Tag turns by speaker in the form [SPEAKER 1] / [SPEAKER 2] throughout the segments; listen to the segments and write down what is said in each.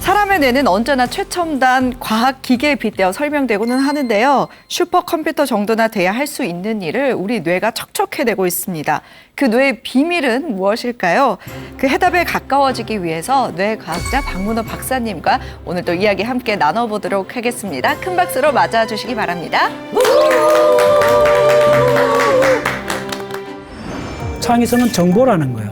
[SPEAKER 1] 사람의 뇌는 언제나 최첨단 과학 기계에 빗대어 설명되고는 하는데요. 슈퍼컴퓨터 정도나 돼야 할 수 있는 일을 우리 뇌가 척척해내고 있습니다. 그 뇌의 비밀은 무엇일까요? 그 해답에 가까워지기 위해서 뇌과학자 박문호 박사님과 오늘 또 이야기 함께 나눠보도록 하겠습니다. 큰 박수로 맞아주시기 바랍니다.
[SPEAKER 2] 창의성은 정보라는 거예요.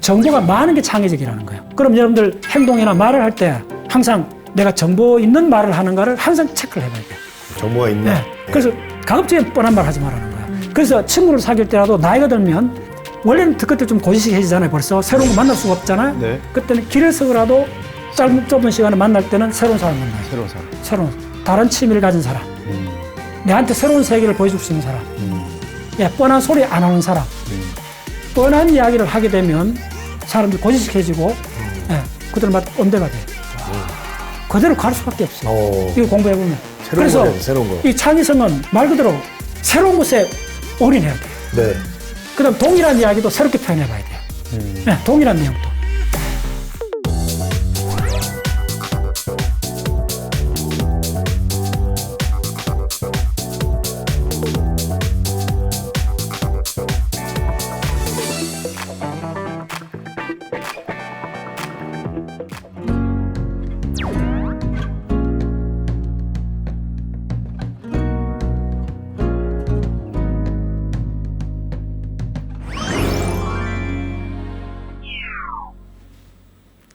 [SPEAKER 2] 정보가 많은 게 창의적이라는 거예요. 그럼 여러분들 행동이나 말을 할 때 항상 내가 정보 있는 말을 하는가를 항상 체크를 해봐야 돼요.
[SPEAKER 3] 정보가 있네.
[SPEAKER 2] 네. 그래서 가급적이면 뻔한 말 하지 말라는 거예요. 그래서 친구를 사귈 때라도 나이가 들면 원래는 그때 좀 고지식해지잖아요. 벌써 새로운 거 만날 수가 없잖아요.
[SPEAKER 3] 네.
[SPEAKER 2] 그때는 길에서라도 좁은 시간에 만날 때는 새로운 사람 만나요.
[SPEAKER 3] 새로운 사람.
[SPEAKER 2] 새로운 다른 취미를 가진 사람. 내한테 새로운 세계를 보여줄 수 있는 사람. 예, 뻔한 소리 안 하는 사람. 뻔한 이야기를 하게 되면 사람들이 고지식해지고 예, 그들마다 온대가 돼요. 그대로 갈 수밖에 없어요. 이거 공부해보면. 그래서
[SPEAKER 3] 새로운 거.
[SPEAKER 2] 이 창의성은 말 그대로 새로운 것에 올인해야 돼요.
[SPEAKER 3] 네.
[SPEAKER 2] 그 다음 동일한 이야기도 새롭게 표현해봐야 돼요. 네, 동일한 내용도.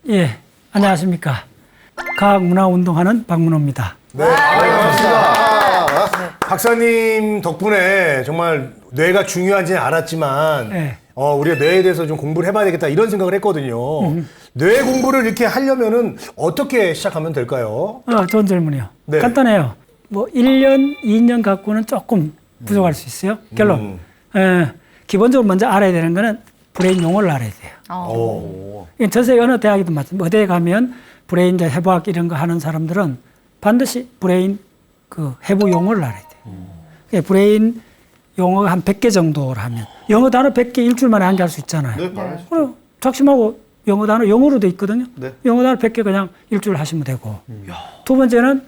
[SPEAKER 2] 예, 안녕하십니까. 과학문화운동하는 박문호입니다.
[SPEAKER 3] 네, 반갑습니다. 박사님 덕분에 정말 뇌가 중요한지는 알았지만
[SPEAKER 2] 네.
[SPEAKER 3] 우리가 뇌에 대해서 좀 공부를 해봐야 되겠다 이런 생각을 했거든요. 뇌 공부를 이렇게 하려면은 어떻게 시작하면 될까요?
[SPEAKER 2] 좋은 질문이요.
[SPEAKER 3] 네.
[SPEAKER 2] 간단해요. 뭐 1년, 2년 갖고는 조금 부족할 수 있어요. 결론. 기본적으로 먼저 알아야 되는 거는 브레인 용어를 알아야 돼요. 전 세계 어느 대학이든 마찬가지. 어디에 가면 브레인 해부학 이런 거 하는 사람들은 반드시 브레인 그 해부 용어를 알아야 돼요. 브레인 용어가 한 100개 정도라면 영어 단어 100개 일주일 만에 암기할 수 있잖아요.
[SPEAKER 3] 네, 말하시죠.
[SPEAKER 2] 그럼 작심하고 영어 단어 영어로 돼 있거든요.
[SPEAKER 3] 네.
[SPEAKER 2] 영어 단어 100개 그냥 일주일 하시면 되고. 두 번째는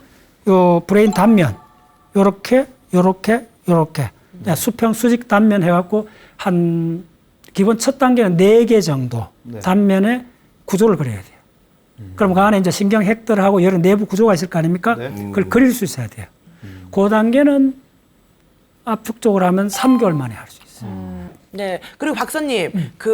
[SPEAKER 2] 요 브레인 단면 요렇게 수평 수직 단면 해갖고 한 기본 첫 단계는 4개 정도 단면의 구조를 그려야 돼요. 그럼 그 안에 이제 신경 핵들하고 여러 내부 구조가 있을 거 아닙니까?
[SPEAKER 3] 네.
[SPEAKER 2] 그걸 그릴 수 있어야 돼요. 그 단계는 압축적으로 하면 3개월 만에 할 수 있어요.
[SPEAKER 4] 네. 그리고 박사님,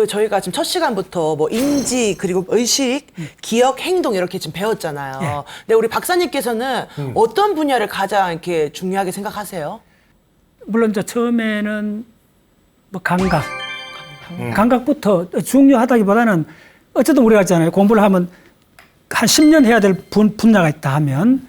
[SPEAKER 4] 저희가 지금 첫 시간부터 뭐 인지, 그리고 의식, 기억, 행동 이렇게 지금 배웠잖아요.
[SPEAKER 2] 예.
[SPEAKER 4] 근데 우리 박사님께서는 어떤 분야를 가장 이렇게 중요하게 생각하세요?
[SPEAKER 2] 물론 이제 처음에는 뭐 감각부터 중요하다기보다는 어쨌든 우리가 있잖아요. 공부를 하면 한 10년 해야 될 분야가 있다 하면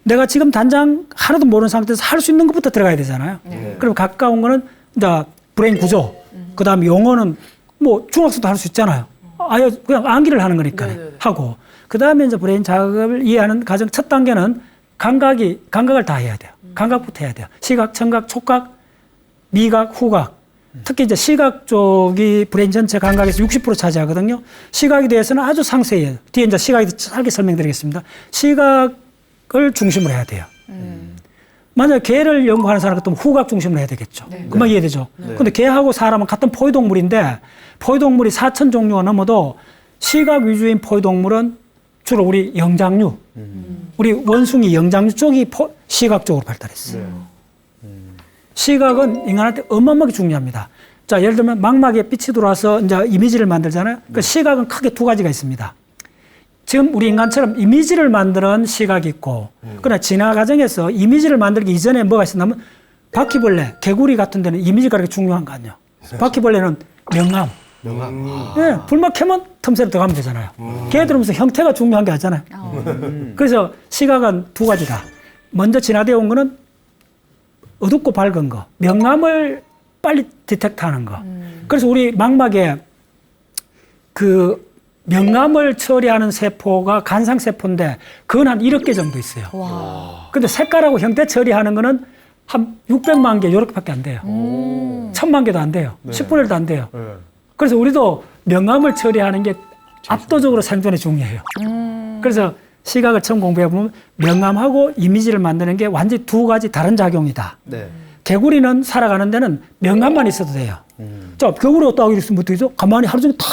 [SPEAKER 2] 내가 지금 단장 하나도 모르는 상태에서 할 수 있는 것부터 들어가야 되잖아요. 그럼 가까운 거는 이제 브레인 구조, 그다음에 용어는 뭐 중학생도 할 수 있잖아요. 아예 그냥 암기를 하는 거니까 하고 그다음에 이제 브레인 작업을 이해하는 과정 첫 단계는 감각을 다 해야 돼요. 감각부터 해야 돼요. 시각, 청각, 촉각, 미각, 후각. 특히 이제 시각 쪽이 브레인 전체 감각에서 60% 차지하거든요. 시각에 대해서는 아주 상세히 해요. 뒤에 이제 시각에 대해서 짧게 설명드리겠습니다. 시각을 중심으로 해야 돼요. 만약에 개를 연구하는 사람 같으면 후각 중심으로 해야 되겠죠. 금방 이해되죠? 근데 개하고 사람은 같은 포유동물인데 포유동물이 4,000 종류가 넘어도 시각 위주인 포유동물은 주로 우리 영장류, 우리 원숭이 영장류 쪽이 시각적으로 발달했어요. 시각은 인간한테 어마어마하게 중요합니다. 자, 예를 들면 망막에 빛이 들어와서 이제 이미지를 만들잖아요. 그 시각은 크게 두 가지가 있습니다. 지금 우리 인간처럼 이미지를 만드는 시각이 있고, 그러나 진화 과정에서 이미지를 만들기 이전에 뭐가 있었냐면 바퀴벌레, 개구리 같은 데는 이미지가 그렇게 중요한 거 아니에요. 바퀴벌레는 명암. 네, 불만 켜면 틈새로 들어가면 되잖아요. 걔들은 무슨 형태가 중요한 게 아니잖아요. 그래서 시각은 두 가지다. 먼저 진화되어 온 거는 어둡고 밝은 거, 명암을 빨리 디텍트하는 거. 그래서 우리 망막에 그 명암을 처리하는 세포가 간상세포인데 그건 한 1억 개 정도 있어요. 근데 색깔하고 형태 처리하는 거는 한 600만 개 이렇게밖에 안 돼요. 1000만 개도 안 돼요. 10분의 1도 안 돼요. 그래서 우리도 명암을 처리하는 게 압도적으로 생존에 중요해요. 그래서 시각을 처음 공부해 보면 명암하고 이미지를 만드는 게 완전히 두 가지 다른 작용이다.
[SPEAKER 5] 네.
[SPEAKER 2] 개구리는 살아가는 데는 명암만 있어도 돼요. 자, 개구리가 딱 이랬으면 어떻게 죠? 가만히 하루 종일 탁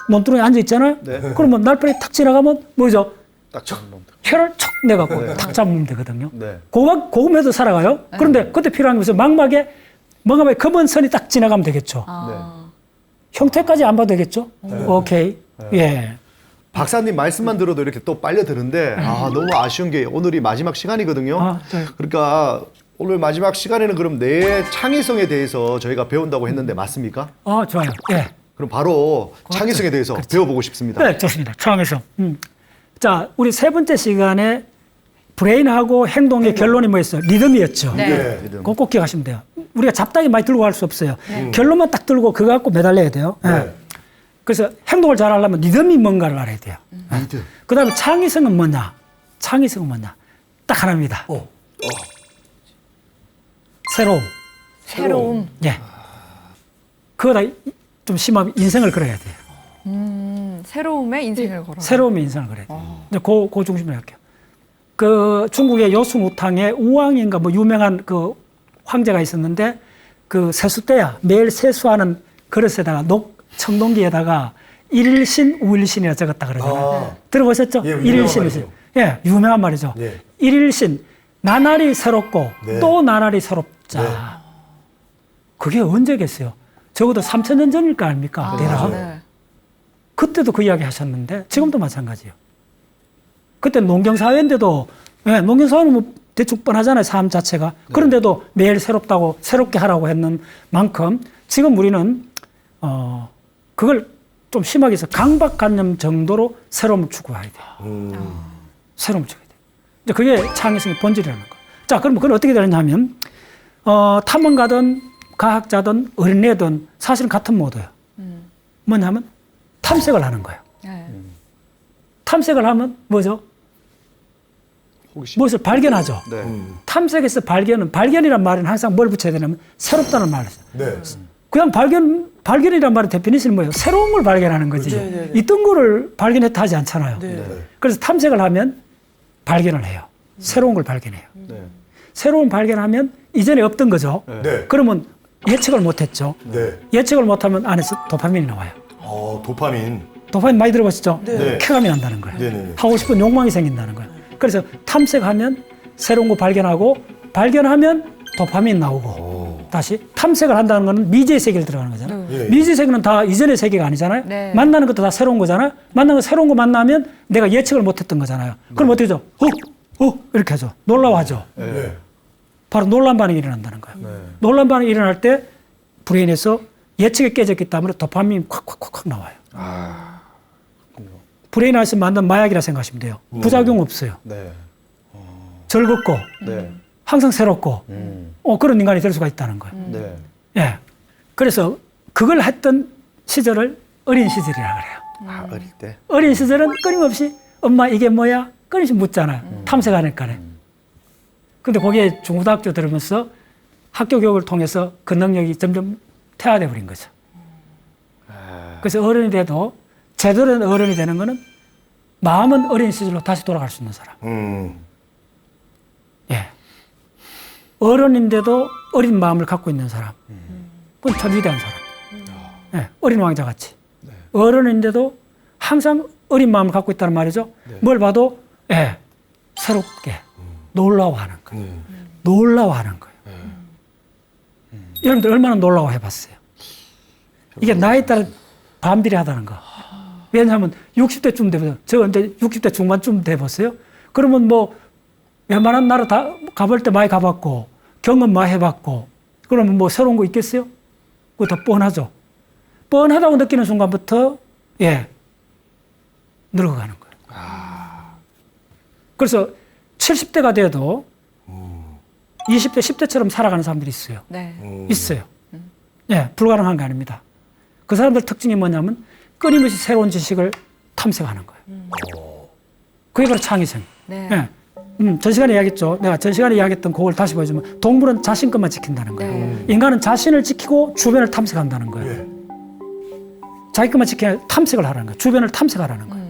[SPEAKER 2] 논두렁에 앉아 있잖아요.
[SPEAKER 5] 네.
[SPEAKER 2] 그러면 날파리 탁 지나가면 뭐죠?
[SPEAKER 5] 딱 잡는
[SPEAKER 2] 혀를 척 내갖고 탁 잡으면 되거든요.
[SPEAKER 5] 네.
[SPEAKER 2] 고금해도 살아가요. 그런데 그때 필요한 것은 망막에 검은 선이 딱 지나가면 되겠죠. 형태까지 안 봐도 되겠죠. 오케이. 예.
[SPEAKER 5] 박사님 말씀만 들어도 이렇게 또 빨려드는데 너무 아쉬운 게 오늘이 마지막 시간이거든요.
[SPEAKER 2] 아, 네.
[SPEAKER 5] 그러니까 오늘 마지막 시간에는 그럼 뇌의 창의성에 대해서 저희가 배운다고 했는데 맞습니까?
[SPEAKER 2] 좋아요. 예.
[SPEAKER 5] 그럼 바로 창의성에 대해서 배워보고 싶습니다.
[SPEAKER 2] 네, 좋습니다. 창의성. 자, 우리 세 번째 시간에 브레인하고 행동의 결론이 뭐였어요? 리듬이었죠.
[SPEAKER 3] 네.
[SPEAKER 5] 리듬.
[SPEAKER 2] 그거 꼭 기억하시면 돼요. 우리가 잡다하게 많이 들고 갈 수 없어요. 결론만 딱 들고 그거 갖고 매달려야 돼요.
[SPEAKER 3] 네.
[SPEAKER 2] 그래서 행동을 잘 하려면 리듬이 뭔가를 알아야 돼요.
[SPEAKER 5] 리듬.
[SPEAKER 2] 그 다음에 창의성은 뭐냐? 창의성은 뭐냐? 딱 하나입니다. 새로움. 예. 그거다 좀 심하면 인생을 걸어야 돼요.
[SPEAKER 1] 새로움에 인생을 걸어.
[SPEAKER 2] 새로움의 인생을 걸어야 돼요. 이제 그 중심으로 할게요. 그 중국의 여수무탕에 우왕인가 뭐 유명한 그 황제가 있었는데 그 세수대야 매일 세수하는 그릇에다가 청동기에다가 일일신 우일신이라 적었다 그러잖아요. 들어보셨죠?
[SPEAKER 3] 예, 유명한
[SPEAKER 2] 일일신
[SPEAKER 3] 말이죠.
[SPEAKER 2] 우일신. 예, 유명한 말이죠.
[SPEAKER 3] 예.
[SPEAKER 2] 일일신 나날이 새롭고
[SPEAKER 3] 네.
[SPEAKER 2] 또 나날이 새롭자.
[SPEAKER 3] 네.
[SPEAKER 2] 그게 언제겠어요? 적어도 3,000년 전일 거 아닙니까? 대략.
[SPEAKER 1] 네.
[SPEAKER 2] 그때도 그 이야기 하셨는데 지금도 마찬가지예요. 그때 농경사회인데도 농경사회는 뭐 대충 뻔하잖아요. 삶 자체가. 그런데도 매일 새롭다고 새롭게 하라고 했는 만큼 지금 우리는 그걸 좀 심하게 해서 강박관념 정도로 새로움을 추구해야 돼요. 새로움을 추구해야 돼요. 이제 그게 창의성의 본질이라는 거. 자, 그럼 그건 어떻게 되느냐면 탐험가든 과학자든 어린애든 사실은 같은 모드예요. 뭐냐면 탐색을 하는 거예요.
[SPEAKER 1] 네.
[SPEAKER 2] 탐색을 하면 뭐죠?
[SPEAKER 5] 호기심.
[SPEAKER 2] 무엇을 발견하죠.
[SPEAKER 5] 네.
[SPEAKER 2] 탐색에서 발견이란 말은 항상 뭘 붙여야 되냐면 새롭다는 말을 써요.
[SPEAKER 3] 네.
[SPEAKER 2] 그냥 발견이란 말의 데피니션이 뭐예요? 새로운 걸 발견하는 거지.
[SPEAKER 4] 네.
[SPEAKER 2] 있던 거를 발견했다 하지 않잖아요.
[SPEAKER 4] 네.
[SPEAKER 2] 그래서 탐색을 하면 발견을 해요. 새로운 걸 발견해요.
[SPEAKER 5] 네.
[SPEAKER 2] 새로운 발견하면 이전에 없던 거죠.
[SPEAKER 3] 네.
[SPEAKER 2] 그러면 예측을 못했죠.
[SPEAKER 3] 네.
[SPEAKER 2] 예측을 못하면 안에서 도파민이 나와요.
[SPEAKER 3] 도파민.
[SPEAKER 2] 도파민 많이 들어보셨죠?
[SPEAKER 3] 네.
[SPEAKER 2] 쾌감이 난다는 거예요.
[SPEAKER 3] 네네.
[SPEAKER 2] 하고 싶은 욕망이 생긴다는 거예요. 그래서 탐색하면 새로운 거 발견하고 발견하면 도파민 나오고 다시 탐색을 한다는 거는 미지의 세계를 들어가는 거잖아요.
[SPEAKER 3] 예.
[SPEAKER 2] 미지의 세계는 다 이전의 세계가 아니잖아요.
[SPEAKER 1] 네.
[SPEAKER 2] 만나는 것도 다 새로운 거잖아요. 만나는 거 새로운 거 만나면 내가 예측을 못했던 거잖아요. 그럼 어떻게 하죠? 이렇게 하죠. 놀라워하죠.
[SPEAKER 3] 네.
[SPEAKER 2] 바로 놀란 반응이 일어난다는 거예요. 놀란 반응이 일어날 때 브레인에서 예측이 깨졌기 때문에 도파민이 콱콱콱콱 나와요. 브레인 안에서 만든 마약이라 생각하시면 돼요. 부작용 없어요.
[SPEAKER 5] 네.
[SPEAKER 2] 즐겁고
[SPEAKER 5] 네.
[SPEAKER 2] 항상 새롭고 그런 인간이 될 수가 있다는 거예요.
[SPEAKER 5] 네.
[SPEAKER 2] 예. 그래서 그걸 했던 시절을 어린 시절이라 그래요.
[SPEAKER 5] 어릴 때.
[SPEAKER 2] 어린 시절은 끊임없이 엄마 이게 뭐야? 끊임없이 묻잖아요. 탐색하니까. 근데 거기에 중고등학교 들으면서 학교 교육을 통해서 그 능력이 점점 퇴화돼 버린 거죠. 그래서 어른이 돼도 제대로 된 어른이 되는 거는 마음은 어린 시절로 다시 돌아갈 수 있는 사람. 예. 어른인데도 어린 마음을 갖고 있는 사람. 그건 참 위대한 사람. 예. 어린 왕자 같이. 어른인데도 항상 어린 마음을 갖고 있다는 말이죠. 뭘 봐도 새롭게 놀라워하는 거예요. 놀라워하는 거예요. 여러분들 얼마나 놀라워해 봤어요? 이게 나이에 따라 반비례하다는 거. 왜냐하면 60대쯤 되면 저 근데 60대 중반쯤 돼봤어요. 그러면 뭐 웬만한 나라 다 가볼 때 많이 가봤고 경험 많이 해봤고 그러면 뭐 새로운 거 있겠어요? 그거 다 뻔하죠. 뻔하다고 느끼는 순간부터 늙어가는 거예요. 그래서 70대가 돼도 20대, 10대처럼 살아가는 사람들이 있어요.
[SPEAKER 1] 네.
[SPEAKER 2] 있어요. 불가능한 게 아닙니다. 그 사람들 특징이 뭐냐면 끊임없이 새로운 지식을 탐색하는 거예요. 그게 바로 창의성.
[SPEAKER 1] 네.
[SPEAKER 2] 전 시간에 이야기했죠. 내가 전 시간에 이야기했던 그걸 다시 보여주면 동물은 자신 것만 지킨다는 거예요.
[SPEAKER 1] 네.
[SPEAKER 2] 인간은 자신을 지키고 주변을 탐색한다는 거예요. 자기 것만 지켜야 탐색을 하라는 거예요. 주변을 탐색하라는 거예요.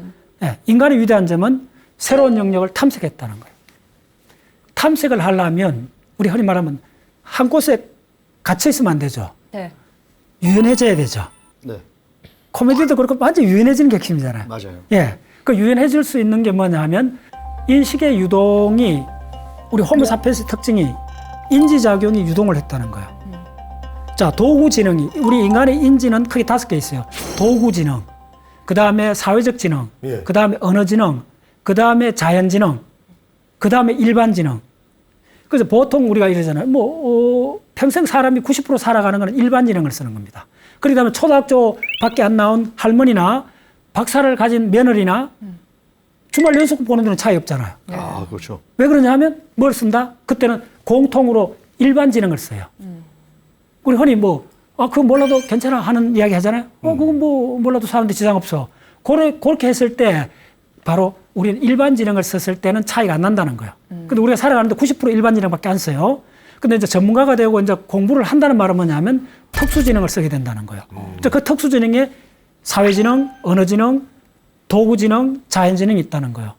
[SPEAKER 2] 인간의 위대한 점은 새로운 영역을 탐색했다는 거예요. 탐색을 하려면 우리 흔히 말하면 한 곳에 갇혀 있으면 안 되죠.
[SPEAKER 1] 네.
[SPEAKER 2] 유연해져야 되죠.
[SPEAKER 5] 네.
[SPEAKER 2] 코미디도 그렇고 완전 유연해지는 게 핵심이잖아요.
[SPEAKER 5] 맞아요.
[SPEAKER 2] 예. 그 유연해질 수 있는 게 뭐냐 하면 인식의 유동이 우리 호모사피엔스의 특징이 인지작용이 유동을 했다는 거예요. 자, 도구지능이 우리 인간의 인지는 크게 5개 있어요. 도구지능, 그 다음에 사회적 지능,
[SPEAKER 3] 예.
[SPEAKER 2] 그 다음에 언어지능, 그 다음에 자연지능, 그 다음에 일반지능. 그래서 보통 우리가 이러잖아요. 평생 사람이 90% 살아가는 건 일반지능을 쓰는 겁니다. 그러다 초등학교 밖에 안 나온 할머니나 박사를 가진 며느리나 주말 연속 보는 데는 차이 없잖아요.
[SPEAKER 5] 아, 그렇죠.
[SPEAKER 2] 왜 그러냐 하면 뭘 쓴다? 그때는 공통으로 일반지능을 써요. 우리 흔히 그거 몰라도 괜찮아 하는 이야기 하잖아요. 그건 몰라도 사는데 지장 없어. 그렇게 했을 때 바로 우리는 일반지능을 썼을 때는 차이가 안 난다는 거예요. 근데 우리가 살아가는데 90% 일반지능밖에 안 써요. 근데 이제 전문가가 되고 이제 공부를 한다는 말은 뭐냐면 특수지능을 쓰게 된다는 거예요. 그 특수지능에 사회지능, 언어지능, 도구지능, 자연지능이 있다는 거예요.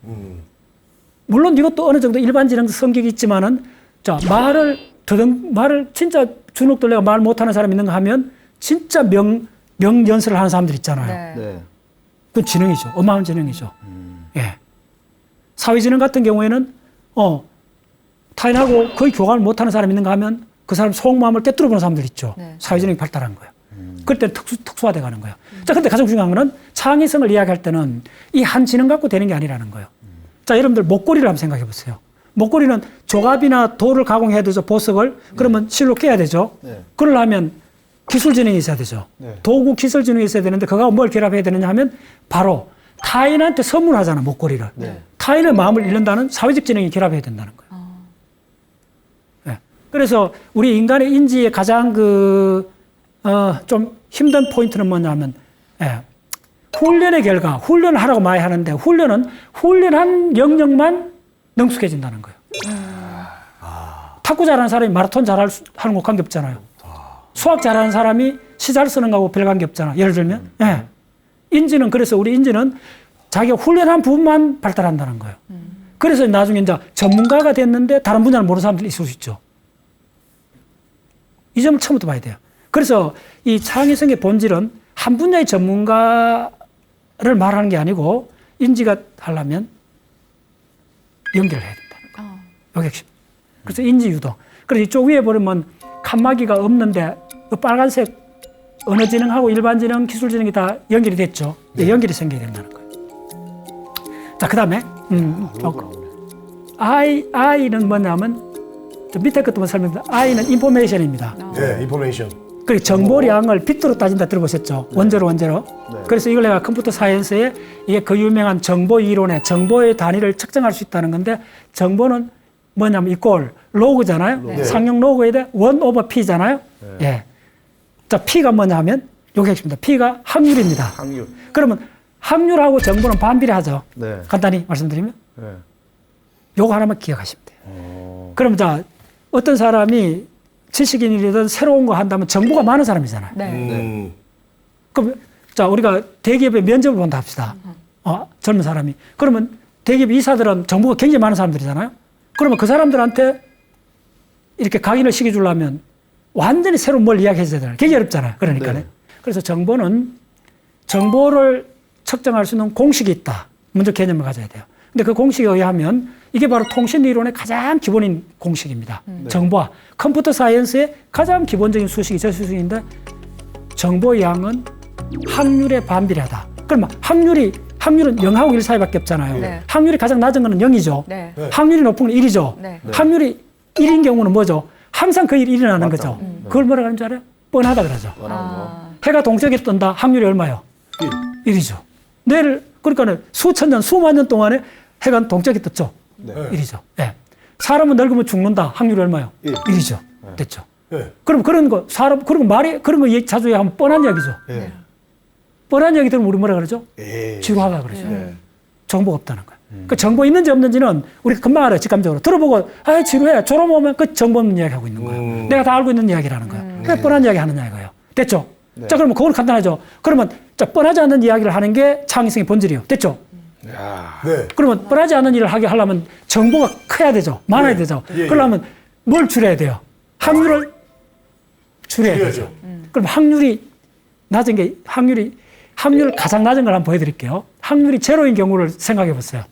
[SPEAKER 2] 물론 이것도 어느 정도 일반지능 성격이 있지만은 말을 진짜 주눅들 내가 말 못하는 사람 있는가 하면 진짜 명연설을 하는 사람들 있잖아요.
[SPEAKER 1] 네.
[SPEAKER 5] 네.
[SPEAKER 2] 그건 지능이죠. 어마어마한 지능이죠. 예. 사회지능 같은 경우에는 타인하고 거의 교감을 못하는 사람 있는가 하면 그 사람 속마음을 꿰뚫어 보는 사람들 있죠.
[SPEAKER 1] 네.
[SPEAKER 2] 사회지능이 발달한 거예요. 그럴 때는 특수화돼 가는 거예요. 자, 근데 가장 중요한 거는 창의성을 이야기할 때는 이 한 지능 갖고 되는 게 아니라는 거예요. 자, 여러분들 목걸이를 한번 생각해 보세요. 목걸이는 조갑이나 돌을 가공해야 되죠. 보석을. 그러면 실로 깨야 되죠.
[SPEAKER 5] 네.
[SPEAKER 2] 그러려면 기술지능이 있어야 되죠.
[SPEAKER 5] 네.
[SPEAKER 2] 도구 기술지능이 있어야 되는데 그거하고 뭘 결합해야 되느냐 하면 바로 타인한테 선물하잖아, 목걸이를.
[SPEAKER 5] 네.
[SPEAKER 2] 타인의 마음을 잃는다는 사회적 지능이 결합해야 된다는 거예요. 네. 그래서 우리 인간의 인지의 가장 좀 힘든 포인트는 뭐냐 하면 훈련의 결과, 훈련을 하라고 많이 하는데 훈련은 훈련한 영역만 능숙해진다는 거예요. 탁구 잘하는 사람이 마라톤 잘하는 거 관계없잖아요. 수학 잘하는 사람이 시 잘 쓰는 거하고 별 관계없잖아. 예를 들면. 인지는 그래서 우리 인지는 자기가 훈련한 부분만 발달한다는 거예요. 그래서 나중에 이제 전문가가 됐는데 다른 분야를 모르는 사람들이 있을 수 있죠. 이 점을 처음부터 봐야 돼요. 그래서 이 창의성의 본질은 한 분야의 전문가를 말하는 게 아니고 인지가 하려면 연결을 해야 된다는 거예요. 여기 핵심. 그래서 인지 유도. 그래서 이쪽 위에 보면 칸막이가 없는데 그 빨간색 언어지능하고 일반지능, 기술지능이 다 연결이 됐죠. 네. 연결이 생겨야 된다는 거예요. 자, 그 다음에 I는 뭐냐면 밑에 것도 설명드립니다. I는 인포메이션입니다.
[SPEAKER 3] 네, 인포메이션.
[SPEAKER 2] 그리고 정보량을 빗으로 따진다 들어보셨죠? 원자로.
[SPEAKER 5] 네.
[SPEAKER 2] 그래서 이걸 내가 컴퓨터 사이언스에 이게 그 유명한 정보 이론의 정보의 단위를 측정할 수 있다는 건데 정보는 뭐냐면 이꼴 로그잖아요.
[SPEAKER 3] 네.
[SPEAKER 2] 상용 로그에 대해 1/P잖아요. 예. 자, P가 뭐냐면 요게 핵심입니다. P가 확률입니다.
[SPEAKER 5] 확률.
[SPEAKER 2] 그러면 확률하고 정보는 반비례하죠.
[SPEAKER 5] 네.
[SPEAKER 2] 간단히 말씀드리면
[SPEAKER 5] 네.
[SPEAKER 2] 요거 하나만 기억하시면 돼요. 그럼 자, 어떤 사람이 지식인이든 새로운 거 한다면 정보가 많은 사람이잖아요.
[SPEAKER 1] 네.
[SPEAKER 2] 그럼 자, 우리가 대기업에 면접을 본다 합시다. 젊은 사람이. 그러면 대기업 이사들은 정보가 굉장히 많은 사람들이잖아요. 그러면 그 사람들한테 이렇게 강의를 시켜주려면 완전히 새로운 뭘 이야기해줘야 되잖아요. 굉장히 어렵잖아요. 그러니까.
[SPEAKER 5] 네.
[SPEAKER 2] 그래서 정보를 측정할 수 있는 공식이 있다. 먼저 개념을 가져야 돼요. 근데 그 공식에 의하면 이게 바로 통신 이론의 가장 기본인 공식입니다. 정보와 컴퓨터 사이언스의 가장 기본적인 수식이 저 수식인데 정보의 양은 확률에 반비례하다. 그러면 확률은 0하고 1 사이밖에 없잖아요.
[SPEAKER 1] 네.
[SPEAKER 2] 확률이 가장 낮은 거는 0이죠.
[SPEAKER 1] 네.
[SPEAKER 2] 확률이 높은 건 1이죠.
[SPEAKER 1] 네.
[SPEAKER 2] 확률이 1인 경우는 뭐죠? 항상 그 일이 일어나는
[SPEAKER 5] 맞다.
[SPEAKER 2] 거죠. 그걸 뭐라 하는 줄 알아요? 뻔하다 그러죠. 해가 동쪽에 뜬다. 확률이 얼마요? 1이죠. 그러니까 수천 년, 수만 년 동안에 해가 동쪽에 떴죠.
[SPEAKER 3] 네.
[SPEAKER 2] 1이죠. 예. 사람은 늙으면 죽는다. 확률이 얼마요? 1이죠. 됐죠.
[SPEAKER 3] 네.
[SPEAKER 2] 그럼 그런 거, 그런 거 자주 하면 뻔한 이야기죠.
[SPEAKER 5] 네.
[SPEAKER 2] 뻔한 이야기 들으면 우리 뭐라 그러죠?
[SPEAKER 5] 에이.
[SPEAKER 2] 지루하다 그러죠.
[SPEAKER 5] 네.
[SPEAKER 2] 정보가 없다는 거예요. 그 정보 있는지 없는지는 우리가 금방 알아요. 직감적으로. 들어보고, 지루해. 졸음 오면 그 정보 없는 이야기 하고 있는 거예요. 내가 다 알고 있는 이야기라는 거예요. 그래, 뻔한 이야기 하는 이야기예요. 됐죠? 자, 그러면 그건 간단하죠. 그러면, 뻔하지 않는 이야기를 하는 게 창의성의 본질이에요. 됐죠?
[SPEAKER 3] 네.
[SPEAKER 2] 그러면 뻔하지 않은 일을 하게 하려면 정보가 커야 되죠. 많아야 되죠.
[SPEAKER 3] 예, 예.
[SPEAKER 2] 그러려면 뭘 줄여야 돼요? 확률을 줄여야
[SPEAKER 3] 줄여야죠.
[SPEAKER 2] 되죠. 그럼 확률이 낮은 게 확률 가장 낮은 걸 한번 보여드릴게요. 확률이 제로인 경우를 생각해 보세요.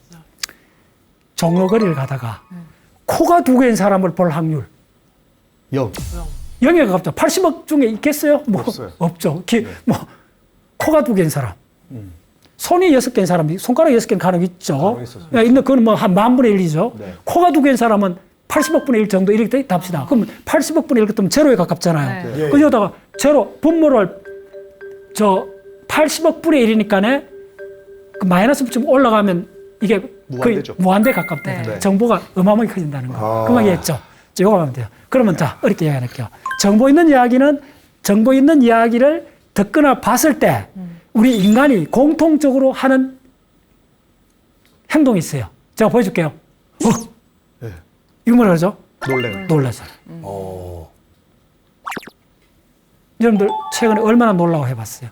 [SPEAKER 2] 종로거리를 가다가 코가 2개인 사람을 볼 확률.
[SPEAKER 5] 0.
[SPEAKER 2] 0에 가깝죠. 80억 중에 있겠어요? 뭐
[SPEAKER 5] 없어요.
[SPEAKER 2] 없죠. 뭐 코가 2개인 사람. 손이 6개인 사람, 손가락 6개인 가능 있죠. 예, 있는 그건 뭐 한 10,000분의 1이죠.
[SPEAKER 5] 네.
[SPEAKER 2] 코가 2개인 사람은 80억분의 1 정도 이렇게 답시다. 그럼 80억분의 1 같으면 제로에 가깝잖아요.
[SPEAKER 1] 네.
[SPEAKER 3] 예.
[SPEAKER 2] 그러다가 제로 분모를 80억분의 1이니까네 그 마이너스 좀 올라가면 이게
[SPEAKER 5] 무한대죠.
[SPEAKER 2] 거의 무한대 가깝다.
[SPEAKER 1] 네.
[SPEAKER 2] 정보가 어마어마하게 커진다는 거.
[SPEAKER 3] 아.
[SPEAKER 2] 그만 이해했죠. 이거 하면 돼요. 그러면 자, 어렵게 이야기할게요. 정보 있는 이야기를 듣거나 봤을 때 우리 인간이 공통적으로 하는 행동이 있어요. 제가 보여줄게요.
[SPEAKER 5] 네.
[SPEAKER 2] 이거 뭐라 그러죠?
[SPEAKER 5] 놀래는.
[SPEAKER 2] 놀라서.
[SPEAKER 3] 어.
[SPEAKER 2] 여러분들 최근에 얼마나 놀라워 해봤어요?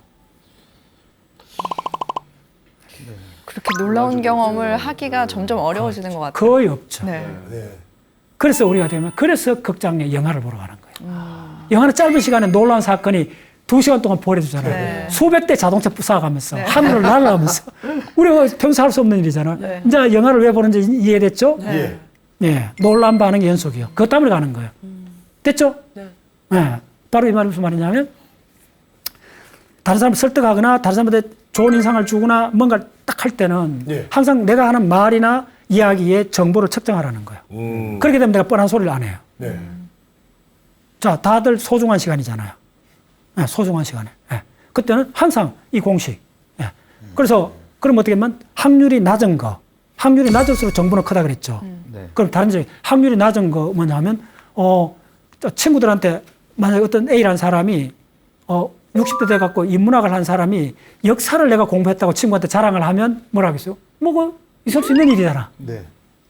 [SPEAKER 1] 그렇게 놀라운 경험을 하기가 점점 어려워지는 것 같아요.
[SPEAKER 2] 거의 없죠.
[SPEAKER 1] 네.
[SPEAKER 3] 네.
[SPEAKER 2] 그래서 우리가 되면 그래서 극장에 영화를 보러 가는 거예요. 영화는 짧은 시간에 놀라운 사건이 2시간 동안 보여주잖아요.
[SPEAKER 1] 네.
[SPEAKER 2] 수백 대 자동차 부숴가면서 하늘을 날아가면서 우리가 평소 할 수 없는 일이잖아요.
[SPEAKER 1] 네.
[SPEAKER 2] 이제 영화를 왜 보는지 이해됐죠?
[SPEAKER 3] 예.
[SPEAKER 2] 네. 놀라운 반응의 연속이요. 그것 때문에 가는 거예요. 됐죠?
[SPEAKER 4] 네.
[SPEAKER 2] 네. 바로 이 말이 무슨 말이냐면 다른 사람을 설득하거나 다른 사람한테 좋은 인상을 주거나 뭔가를 딱 할 때는
[SPEAKER 3] 예.
[SPEAKER 2] 항상 내가 하는 말이나 이야기에 정보를 측정하라는 거예요. 그렇게 되면 내가 뻔한 소리를 안 해요.
[SPEAKER 3] 네.
[SPEAKER 2] 자, 다들 소중한 시간이잖아요. 네, 소중한 시간에. 네. 그때는 항상 이 공식. 네. 그래서 그럼 어떻게 하면 확률이 낮은 거. 확률이 낮을수록 정보는 크다 그랬죠.
[SPEAKER 5] 네.
[SPEAKER 2] 그럼 다른 점이 확률이 낮은 거 뭐냐면 친구들한테 만약에 어떤 A라는 사람이 60대 돼 갖고 인문학을 한 사람이 역사를 내가 공부했다고 친구한테 자랑을 하면 뭐라 하겠어요? 뭐 있을 수 있는 일이잖아.
[SPEAKER 5] 네.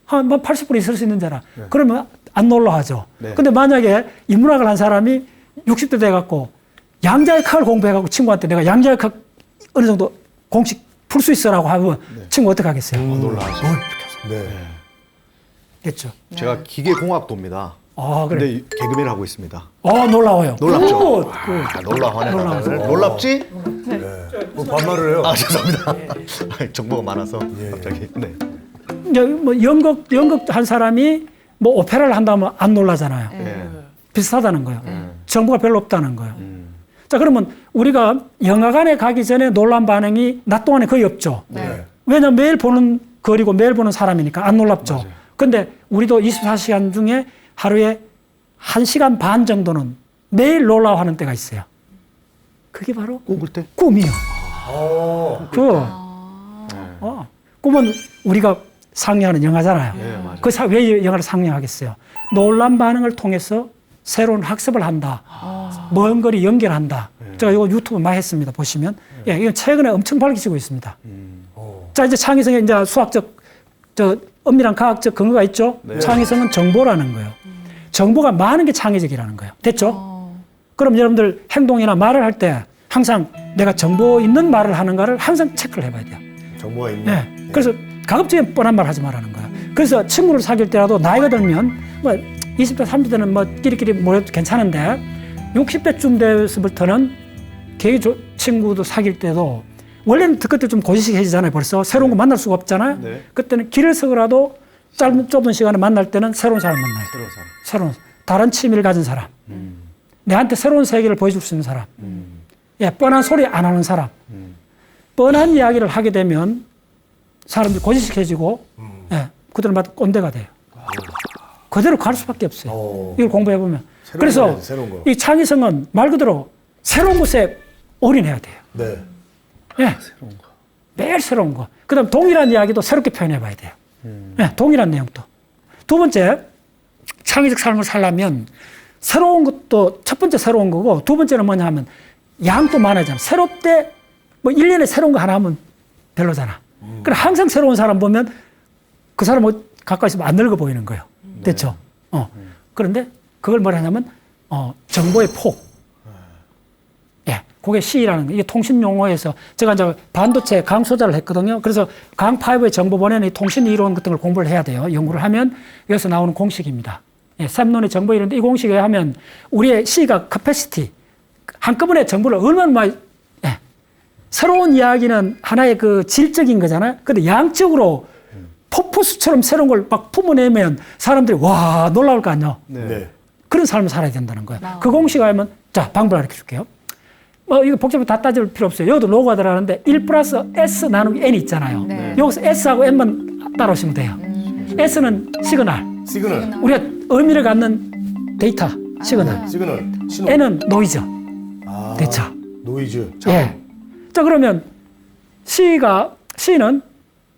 [SPEAKER 2] 한 80% 있을 수 있는 자라. 그러면 안 놀라하죠.
[SPEAKER 5] 네.
[SPEAKER 2] 근데 만약에 인문학을 한 사람이 60대 돼 갖고 양자역학을 공부해 갖고 친구한테 내가 양자역학 어느 정도 공식 풀 수 있어라고 하면 친구 어떻게 하겠어요?
[SPEAKER 5] 놀라죠.
[SPEAKER 3] 네.
[SPEAKER 2] 됐죠.
[SPEAKER 5] 제가 기계공학도입니다.
[SPEAKER 2] 그래.
[SPEAKER 5] 근데 개그맨을 하고 있습니다.
[SPEAKER 2] 놀라워요.
[SPEAKER 5] 놀랍죠?
[SPEAKER 2] 굿.
[SPEAKER 5] 놀라워하네.
[SPEAKER 2] 놀라워서.
[SPEAKER 5] 다들. 놀랍지?
[SPEAKER 3] 네. 뭐 반말을 해요.
[SPEAKER 5] 아, 죄송합니다. 정보가 많아서 갑자기. 네.
[SPEAKER 2] 이제 뭐 연극 한 사람이 뭐 오페라를 한다면 안 놀라잖아요.
[SPEAKER 5] 네.
[SPEAKER 2] 비슷하다는 거예요. 정보가 별로 없다는 거예요. 자, 그러면 우리가 영화관에 가기 전에 놀란 반응이 낮 동안에 거의 없죠.
[SPEAKER 3] 네.
[SPEAKER 2] 왜냐면 매일 보는 거리고 매일 보는 사람이니까 안 놀랍죠. 근데 우리도 24시간 중에 하루에 1시간 반 정도는 매일 놀라워하는 때가 있어요. 그게 바로
[SPEAKER 5] 꿈꿀 때?
[SPEAKER 2] 꿈이요.
[SPEAKER 3] 어.
[SPEAKER 2] 꿈은 우리가 상영하는 영화잖아요.
[SPEAKER 5] 네, 맞아요.
[SPEAKER 2] 왜 영화를 상영하겠어요? 놀란 반응을 통해서 새로운 학습을 한다. 먼 거리 연결한다. 제가 이거 유튜브 많이 했습니다. 보시면. 예, 이건 최근에 엄청 밝혀지고 있습니다. 자, 이제 창의성에 이제 수학적, 엄밀한 과학적 근거가 있죠?
[SPEAKER 5] 네.
[SPEAKER 2] 창의성은 정보라는 거예요. 정보가 많은 게 창의적이라는 거예요. 됐죠? 그럼 여러분들 행동이나 말을 할 때 항상 내가 정보 있는 말을 하는가를 항상 체크를 해봐야 돼요.
[SPEAKER 3] 정보가 있네.
[SPEAKER 2] 네. 그래서 가급적이면 뻔한 말 하지 말라는 거예요. 그래서 친구를 사귈 때라도 나이가 들면 뭐 20대, 30대는 뭐 끼리끼리 모여도 괜찮은데 60대쯤 돼서부터는 개인 친구도 사귈 때도 원래는 그때 좀 고지식해지잖아요. 벌써 새로운 거 만날 수가 없잖아요.
[SPEAKER 5] 네.
[SPEAKER 2] 그때는 길을 서더라도 좁은 시간에 만날 때는 새로운 사람 만나요.
[SPEAKER 5] 새로운 사람.
[SPEAKER 2] 새로운 다른 취미를 가진 사람. 내한테 새로운 세계를 보여줄 수 있는 사람. 예, 뻔한 소리 안 하는 사람. 뻔한 이야기를 하게 되면 사람들이 고지식해지고 예, 그들마다 꼰대가 돼요. 그대로 갈 수밖에 없어요. 이걸 공부해 보면.
[SPEAKER 3] 새로운
[SPEAKER 2] 그래서
[SPEAKER 3] 거 해야지, 새로운 거.
[SPEAKER 2] 이 창의성은 말 그대로 새로운 것에 올인해야 돼요.
[SPEAKER 3] 네.
[SPEAKER 2] 예. 매일 새로운 거. 그다음 동일한 이야기도 새롭게 표현해 봐야 돼요. 예, 동일한 내용도. 두 번째, 창의적 삶을 살려면 새로운 것도 첫 번째 새로운 거고 두 번째는 뭐냐 하면 양도 많아지잖아. 새롭대 뭐 1년에 새로운 거 하나 하면 별로잖아. 그래 항상 새로운 사람 보면 그 사람 뭐 가까이 있으면 안 늙어 보이는 거예요. 됐죠? 그런데 그걸 뭐라 하냐면 정보의 폭. 예, 그게 C라는 거. 이게 통신 용어에서 제가 이제 반도체 강소자를 했거든요. 그래서 강5의 정보 보내는 이 통신 이론 같은 걸 공부를 해야 돼요. 연구를 하면 여기서 나오는 공식입니다. 예, 샘론의 정보 이론인데 이 공식에 하면 우리의 C가 capacity, 한꺼번에 정보를 얼마나 많이, 예, 새로운 이야기는 하나의 그 질적인 거잖아요. 근데 양적으로 폭포수처럼 새로운 걸 막 품어내면 사람들이 와, 놀라울 거 아니에요.
[SPEAKER 3] 네.
[SPEAKER 2] 그런 삶을 살아야 된다는 거예요. 그 공식 알면, 자, 방법을 가르쳐 줄게요. 이거 복잡하게 다 따질 필요 없어요. 여기도 로고가 들어가는데 1 플러스 S 나누기 N이 있잖아요.
[SPEAKER 1] 네.
[SPEAKER 2] 여기서 S하고 N만 따라오시면 돼요. S는 시그널.
[SPEAKER 3] 시그널.
[SPEAKER 2] 우리가 의미를 갖는 데이터, 시그널.
[SPEAKER 3] 시그널. 신호.
[SPEAKER 2] N은 노이즈.
[SPEAKER 3] 아,
[SPEAKER 2] 됐죠.
[SPEAKER 3] 노이즈.
[SPEAKER 2] 예. 자, 그러면 C는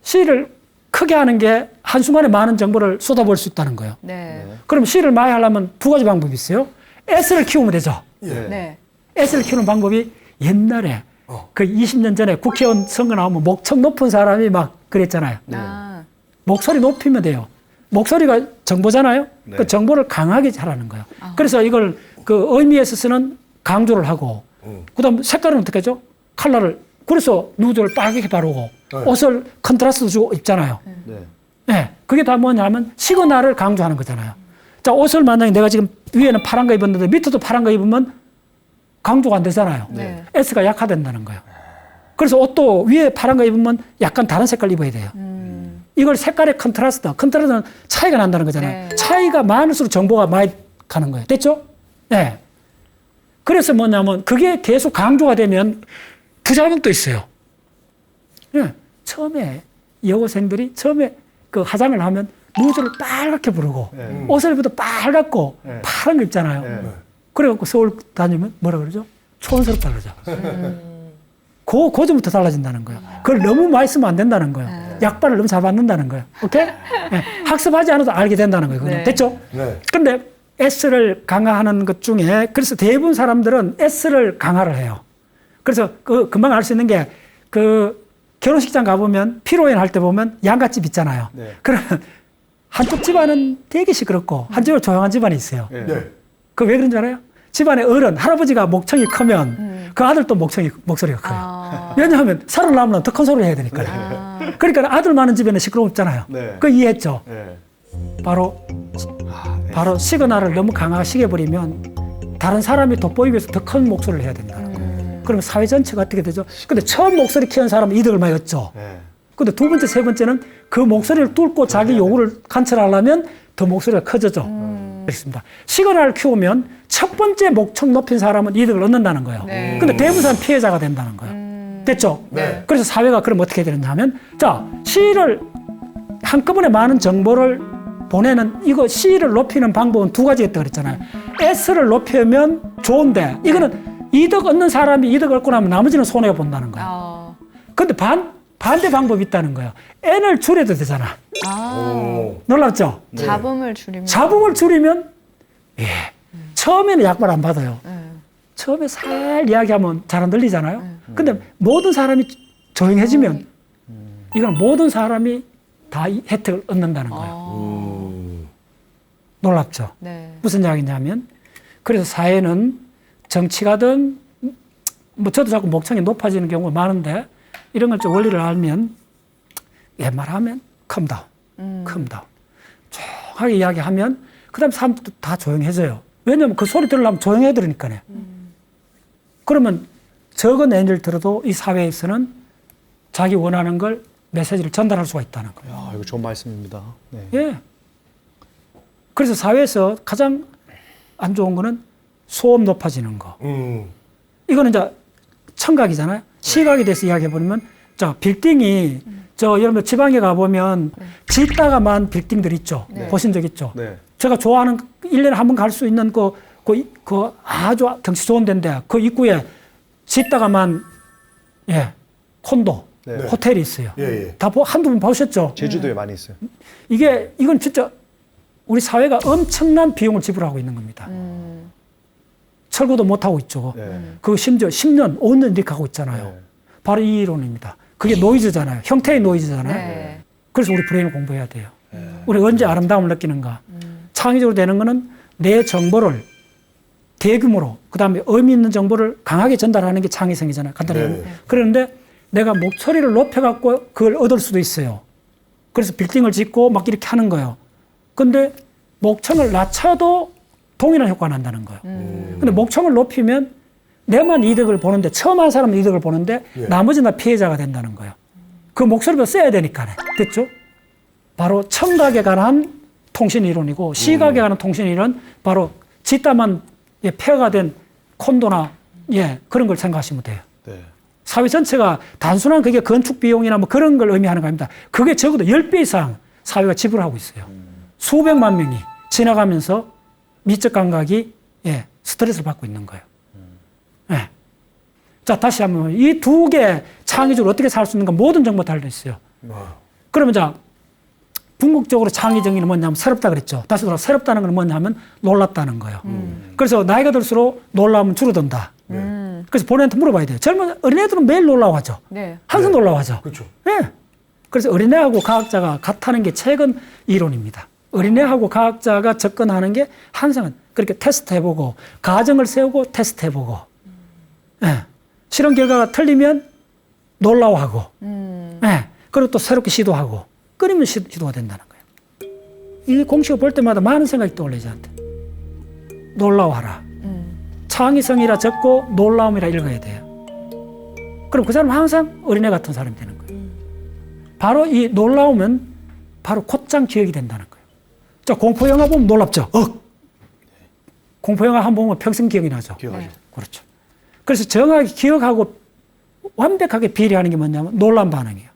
[SPEAKER 2] C를 크게 하는 게 한순간에 많은 정보를 쏟아볼 수 있다는 거예요.
[SPEAKER 1] 네.
[SPEAKER 2] 그럼 C를 많이 하려면 두 가지 방법이 있어요. S를 키우면 되죠.
[SPEAKER 3] 예.
[SPEAKER 1] 네.
[SPEAKER 2] S를 키우는 방법이 옛날에 그 20년 전에 국회의원 선거 나오면 목청 높은 사람이 막 그랬잖아요.
[SPEAKER 1] 아,
[SPEAKER 2] 목소리 높이면 돼요. 목소리가 정보잖아요.
[SPEAKER 5] 네.
[SPEAKER 2] 그 정보를 강하게 하라는 거예요. 그래서 이걸 그 의미에서 쓰는 강조를 하고, 그다음 색깔은 어떻게 하죠? 컬러를. 그래서 누드를 빨갛게 바르고
[SPEAKER 3] 네.
[SPEAKER 2] 옷을 컨트라스트 주고 입잖아요.
[SPEAKER 5] 네.
[SPEAKER 2] 네, 그게 다 뭐냐면 시그널을 강조하는 거잖아요. 자, 옷을 만약에 내가 지금 위에는 파란 거 입었는데 밑에도 파란 거 입으면 강조가 안 되잖아요.
[SPEAKER 1] 네.
[SPEAKER 2] S가 약화된다는 거예요. 그래서 옷도 위에 파란 거 입으면 약간 다른 색깔 입어야 돼요. 이걸 색깔의 컨트라스트는 차이가 난다는 거잖아요.
[SPEAKER 1] 네.
[SPEAKER 2] 차이가 많을수록 정보가 많이 가는 거예요. 됐죠? 네. 그래서 뭐냐면 그게 계속 강조가 되면 부작용도 있어요. 예. 처음에 여고생들이 처음에 그 화장을 하면 누드를 빨갛게 부르고 옷을 입어도 빨갛고 파란 거 입잖아요. 그래갖고 서울 다니면 뭐라 그러죠? 촌스럽다 그러죠. 그 전부터 달라진다는 거예요. 그걸 너무 많이 쓰면 안 된다는 거예요. 약발을 너무 잘 받는다는 거예요. 오케이? 네. 학습하지 않아도 알게 된다는 거예요. 그냥.
[SPEAKER 1] 네.
[SPEAKER 2] 됐죠?
[SPEAKER 3] 네.
[SPEAKER 2] 근데 S를 강화하는 것 중에 그래서 대부분 사람들은 S를 강화를 해요. 그래서 그 금방 알 수 있는 게 그 결혼식장 가보면 피로연 할 때 보면 양갓집 있잖아요.
[SPEAKER 5] 네.
[SPEAKER 2] 그러면 한쪽 집안은 되게 시끄럽고 한쪽은 조용한 집안이 있어요.
[SPEAKER 5] 네.
[SPEAKER 3] 네.
[SPEAKER 2] 그 왜 그런 줄 알아요? 집안에 어른, 할아버지가 목청이 크면 그 아들도 목소리가 커요.
[SPEAKER 1] 아.
[SPEAKER 2] 왜냐하면 살을 낳으면 더 큰 소리를 해야 되니까요. 그러니까 아들 많은 집에는 시끄럽잖아요.
[SPEAKER 5] 네.
[SPEAKER 2] 그거 이해했죠?
[SPEAKER 5] 네.
[SPEAKER 2] 바로 시그널을 너무 강화시켜 버리면 다른 사람이 돋보이기 위해서 더 큰 목소리를 해야 된다는 거예요. 그러면 사회 전체가 어떻게 되죠? 근데 처음 목소리 키운 사람은 이득을 많이 얻죠.
[SPEAKER 5] 네.
[SPEAKER 2] 근데 두 번째, 세 번째는 그 목소리를 뚫고 자기 요구를 관철하려면 더 목소리가 커져죠. 그렇습니다. 시그널을 키우면 첫 번째 목청 높인 사람은 이득을 얻는다는 거예요.
[SPEAKER 1] 네.
[SPEAKER 2] 근데 대부분 사람은 피해자가 된다는 거예요. 됐죠?
[SPEAKER 3] 네.
[SPEAKER 2] 그래서 사회가 그럼 어떻게 되느냐면, 자, C를 한꺼번에 많은 정보를 보내는 이거 C를 높이는 방법은 두 가지였다고 그랬잖아요. S를 높이면 좋은데, 이거는 이득 얻는 사람이 이득 얻고 나면 나머지는 손해가 본다는 거예요.
[SPEAKER 1] 아.
[SPEAKER 2] 근데 반대 방법이 있다는 거예요. N을 줄여도 되잖아.
[SPEAKER 3] 오.
[SPEAKER 2] 놀랍죠?
[SPEAKER 1] 잡음을 줄이면.
[SPEAKER 2] 잡음을 줄이면, 예. 처음에는 약발 안 받아요.
[SPEAKER 1] 네.
[SPEAKER 2] 처음에 살 이야기하면 잘 안 들리잖아요. 근데 모든 사람이 조용해지면 이건 모든 사람이 다 이 혜택을 얻는다는 거예요. 놀랍죠?
[SPEAKER 1] 네.
[SPEAKER 2] 무슨 이야기냐면 그래서 사회는 정치가든 뭐 저도 자꾸 목청이 높아지는 경우가 많은데 이런 걸 좀 원리를 알면 웬만하면 컴다운, 컴다운. 조용하게 이야기하면 그다음 사람들도 다 조용해져요. 왜냐하면 그 소리 들으려면 조용해야 되니까요. 그러면 적은 애를 들어도 이 사회에서는 자기 원하는 걸 메시지를 전달할 수가 있다는 거예요.
[SPEAKER 5] 야, 이거 좋은 말씀입니다. 네.
[SPEAKER 2] 예. 그래서 사회에서 가장 안 좋은 거는 소음 높아지는 거. 이거는 이제 청각이잖아요. 시각에 대해서 이야기해보면, 자, 빌딩이, 여러분 지방에 가보면 질다가만 빌딩들 있죠.
[SPEAKER 1] 네.
[SPEAKER 2] 보신 적 있죠.
[SPEAKER 5] 네.
[SPEAKER 2] 제가 좋아하는 1년에 한 번 갈 수 있는 그 아주 경치 좋은 데인데 그 입구에 짓다가만, 예, 콘도,
[SPEAKER 5] 네.
[SPEAKER 2] 호텔이 있어요.
[SPEAKER 3] 예, 예.
[SPEAKER 2] 다 한두 번 보셨죠?
[SPEAKER 5] 제주도에 많이 있어요.
[SPEAKER 2] 이건 진짜 우리 사회가 엄청난 비용을 지불하고 있는 겁니다. 철거도 못하고 있죠.
[SPEAKER 5] 네.
[SPEAKER 2] 그 심지어 10년, 5년 이렇게 하고 있잖아요.
[SPEAKER 5] 네.
[SPEAKER 2] 바로 이 이론입니다. 그게 노이즈잖아요. 형태의 노이즈잖아요.
[SPEAKER 1] 네.
[SPEAKER 2] 그래서 우리 브레인을 공부해야 돼요. 우리 언제 아름다움을 느끼는가. 창의적으로 되는 거는 내 정보를 대규모로 그다음에 의미 있는 정보를 강하게 전달하는 게 창의성이잖아요. 간단히 하면.
[SPEAKER 3] 네.
[SPEAKER 2] 그런데 내가 목소리를 높여갖고 그걸 얻을 수도 있어요. 그래서 빌딩을 짓고 막 이렇게 하는 거예요. 근데 목청을 낮춰도 동일한 효과가 난다는 거예요. 근데 목청을 높이면 내만 이득을 보는데 처음 한 사람은 이득을 보는데
[SPEAKER 3] 예.
[SPEAKER 2] 나머지는 다 피해자가 된다는 거예요. 그 목소리를 써야 되니까요. 됐죠? 바로 청각에 관한 통신 이론이고 시각에 관한 통신 이론 바로 뒷담한 폐허가 된 콘도나 그런 걸 생각하시면 돼요.
[SPEAKER 5] 네.
[SPEAKER 2] 사회 전체가 단순한 그게 건축 비용이나 뭐 그런 걸 의미하는 겁니다. 그게 적어도 10배 이상 사회가 지불하고 있어요. 수백만 명이 지나가면서 미적 감각이 스트레스를 받고 있는 거예요. 자, 다시 한번 이 두 개 창의적으로 어떻게 살 수 있는가 모든 정보가 달려 있어요. 그러면 자, 궁극적으로 창의적인 건 뭐냐면 새롭다 그랬죠. 다시 돌아 새롭다는 건 뭐냐면 놀랍다는 거예요. 그래서 나이가 들수록 놀라움은 줄어든다. 그래서 본인한테 물어봐야 돼요. 젊은 어린애들은 매일 놀라워하죠.
[SPEAKER 1] 네.
[SPEAKER 2] 항상 놀라워하죠.
[SPEAKER 3] 그렇죠.
[SPEAKER 2] 네. 그래서 어린애하고 과학자가 같다는 게 최근 이론입니다. 어린애하고 과학자가 접근하는 게 항상 그렇게 테스트해보고 가정을 세우고 테스트해보고 실험 결과가 틀리면 놀라워하고 그리고 또 새롭게 시도하고 끊이면 시도가 된다는 거예요. 이 공식을 볼 때마다 많은 생각이 떠올려요. 저한테. 놀라워하라. 창의성이라 적고 놀라움이라 읽어야 돼요. 그럼 그 사람은 항상 어린애 같은 사람이 되는 거예요. 바로 이 놀라움은 바로 곧장 기억이 된다는 거예요. 자, 공포영화 보면 놀랍죠? 공포영화 한 번 보면 평생 기억이 나죠?
[SPEAKER 5] 기억하죠.
[SPEAKER 2] 그렇죠. 그래서 정확하게 기억하고 완벽하게 비례하는 게 뭐냐면 놀란 반응이에요.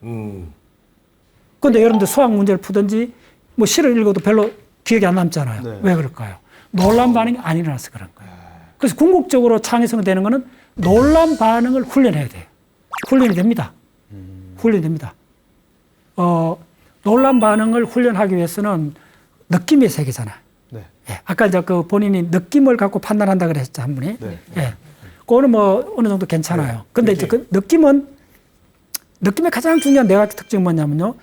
[SPEAKER 2] 그런데 여러분들 수학 문제를 푸든지 뭐 시를 읽어도 별로 기억이 안 남잖아요.
[SPEAKER 5] 네.
[SPEAKER 2] 왜 그럴까요? 놀란 반응이 안 일어나서 그런 거예요. 그래서 궁극적으로 창의성이 되는 거는 놀란 반응을 훈련해야 돼요. 훈련이 됩니다. 훈련이 됩니다. 놀란 반응을 훈련하기 위해서는 느낌의 세계잖아요.
[SPEAKER 5] 네.
[SPEAKER 2] 아까 이제 그 본인이 느낌을 갖고 판단한다 그랬죠, 한 분이.
[SPEAKER 5] 네.
[SPEAKER 2] 그거는 뭐 어느 정도 괜찮아요.
[SPEAKER 3] 네.
[SPEAKER 2] 근데 이제 그 느낌의 가장 중요한 내각 특징은 뭐냐면요.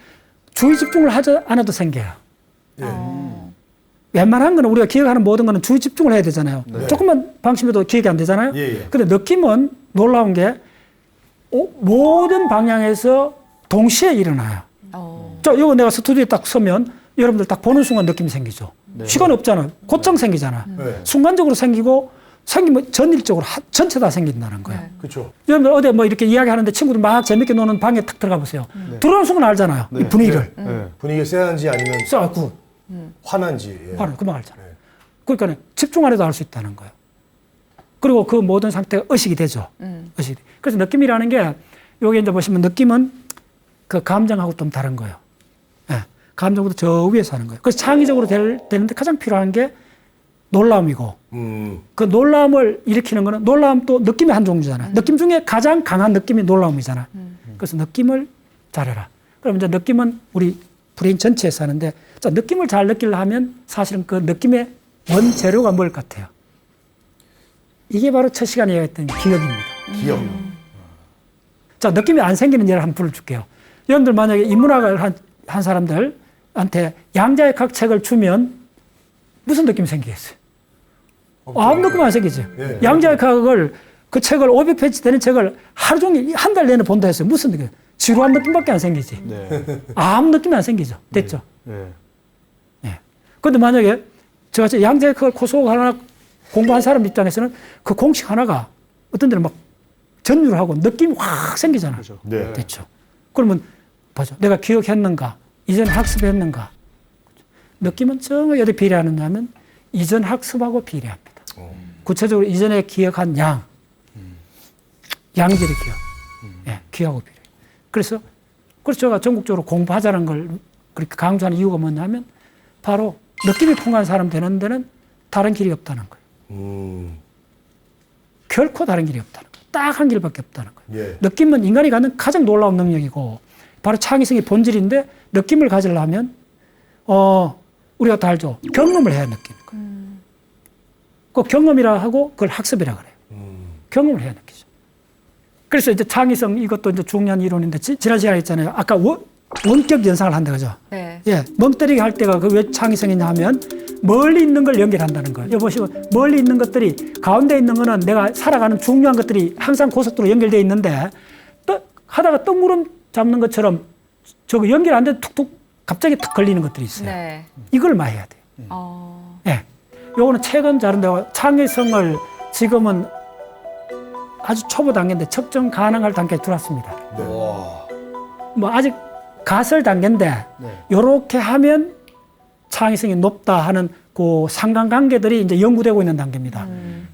[SPEAKER 2] 주의 집중을 하지 않아도 생겨요. 웬만한 거는 우리가 기억하는 모든 거는 주의 집중을 해야 되잖아요. 조금만 방심해도 기억이 안 되잖아요. 근데 느낌은 놀라운 게 모든 방향에서 동시에 일어나요. 자, 이거 내가 스튜디오에 딱 서면 여러분들 딱 보는 순간 느낌이 생기죠. 시간 없잖아요. 곧장 생기잖아. 순간적으로 생기면 전일적으로 전체 다 생긴다는 거예요.
[SPEAKER 3] 그렇죠.
[SPEAKER 2] 여러분들 어디 뭐 이렇게 이야기하는데 친구들 막 재밌게 노는 방에 탁 들어가 보세요. 들어오는 순간 알잖아요. 이 분위기를.
[SPEAKER 3] 분위기가 쎄한지 아니면
[SPEAKER 2] 쏴고
[SPEAKER 3] 화난지.
[SPEAKER 2] 바로 금방 알잖아요. 그러니까 집중 안 해도 알 수 있다는 거예요. 그리고 그 모든 상태가 의식이 되죠. 의식이. 그래서 느낌이라는 게 여기 이제 보시면 느낌은 그 감정하고 좀 다른 거예요. 감정보다 저 위에서 하는 거예요. 그래서 창의적으로 되는데 가장 필요한 게 놀라움이고 그 놀라움을 일으키는 거는 놀라움 또 느낌의 한 종류잖아요. 느낌 중에 가장 강한 느낌이 놀라움이잖아요. 그래서 느낌을 잘해라. 그럼 이제 느낌은 우리 브레인 전체에서 하는데 자, 느낌을 잘 느끼려 하면 사실은 그 느낌의 원재료가 뭘 같아요? 이게 바로 첫 시간에 얘기했던 기억입니다.
[SPEAKER 3] 기억.
[SPEAKER 2] 자, 느낌이 안 생기는 예를 한번 불러줄게요. 여러분들 만약에 인문학을 한 사람들한테 양자의 각 책을 주면 무슨 느낌이 생기겠어요? 아무 느낌 안 생기죠. 양자의 각을 그 책을 500페이지 되는 책을 하루 종일 한 달 내내 본다 했어요. 무슨 느낌? 지루한 느낌밖에 안 생기지. 아무 느낌이 안 생기죠. 됐죠? 그런데 만약에 저같이 양자의 각을 고속 하나 공부한 사람 입장에서는 그 공식 하나가 어떤 데는 막 전율을 하고 느낌이 확 생기잖아요.
[SPEAKER 5] 네.
[SPEAKER 2] 됐죠? 그러면 보죠. 내가 기억했는가? 이전 학습했는가? 느낌은 정말 어디 비례하느냐 하면 이전 학습하고 비례합니다. 구체적으로 이전에 기억한 양질의 기억. 기억하고 비례. 그래서 제가 전국적으로 공부하자는 걸 그렇게 강조하는 이유가 뭐냐면 바로 느낌이 풍부한 사람 되는 데는 다른 길이 없다는 거예요. 결코 다른 길이 없다는 거예요. 딱 한 길밖에 없다는 거예요. 느낌은 인간이 갖는 가장 놀라운 능력이고 바로 창의성의 본질인데 느낌을 가지려면 우리가 다 알죠. 경험을 해야 느끼는 거예요. 그 경험이라 하고 그걸 학습이라 그래요. 경험을 해야 느끼죠. 그래서 이제 창의성 이것도 이제 중요한 이론인데 지난 시간에 했잖아요. 아까 원격 연상을 한다 그죠?
[SPEAKER 1] 네.
[SPEAKER 2] 멍 때리기 할 때가 그 왜 창의성이냐 하면 멀리 있는 걸 연결한다는 거예요. 여기 보시면 멀리 있는 것들이 가운데 있는 거는 내가 살아가는 중요한 것들이 항상 고속도로 연결되어 있는데 하다가 뜬구름 잡는 것처럼 저거 연결 안 돼 툭툭 갑자기 툭 걸리는 것들이 있어요.
[SPEAKER 1] 네.
[SPEAKER 2] 이걸 마해야 돼요. 네. 요거는 최근 자료인데 창의성을 지금은 아주 초보 단계인데 측정 가능할 단계에 들어왔습니다. 뭐 아직 가설 단계인데 요렇게 하면 창의성이 높다 하는 그 상관관계들이 이제 연구되고 있는 단계입니다.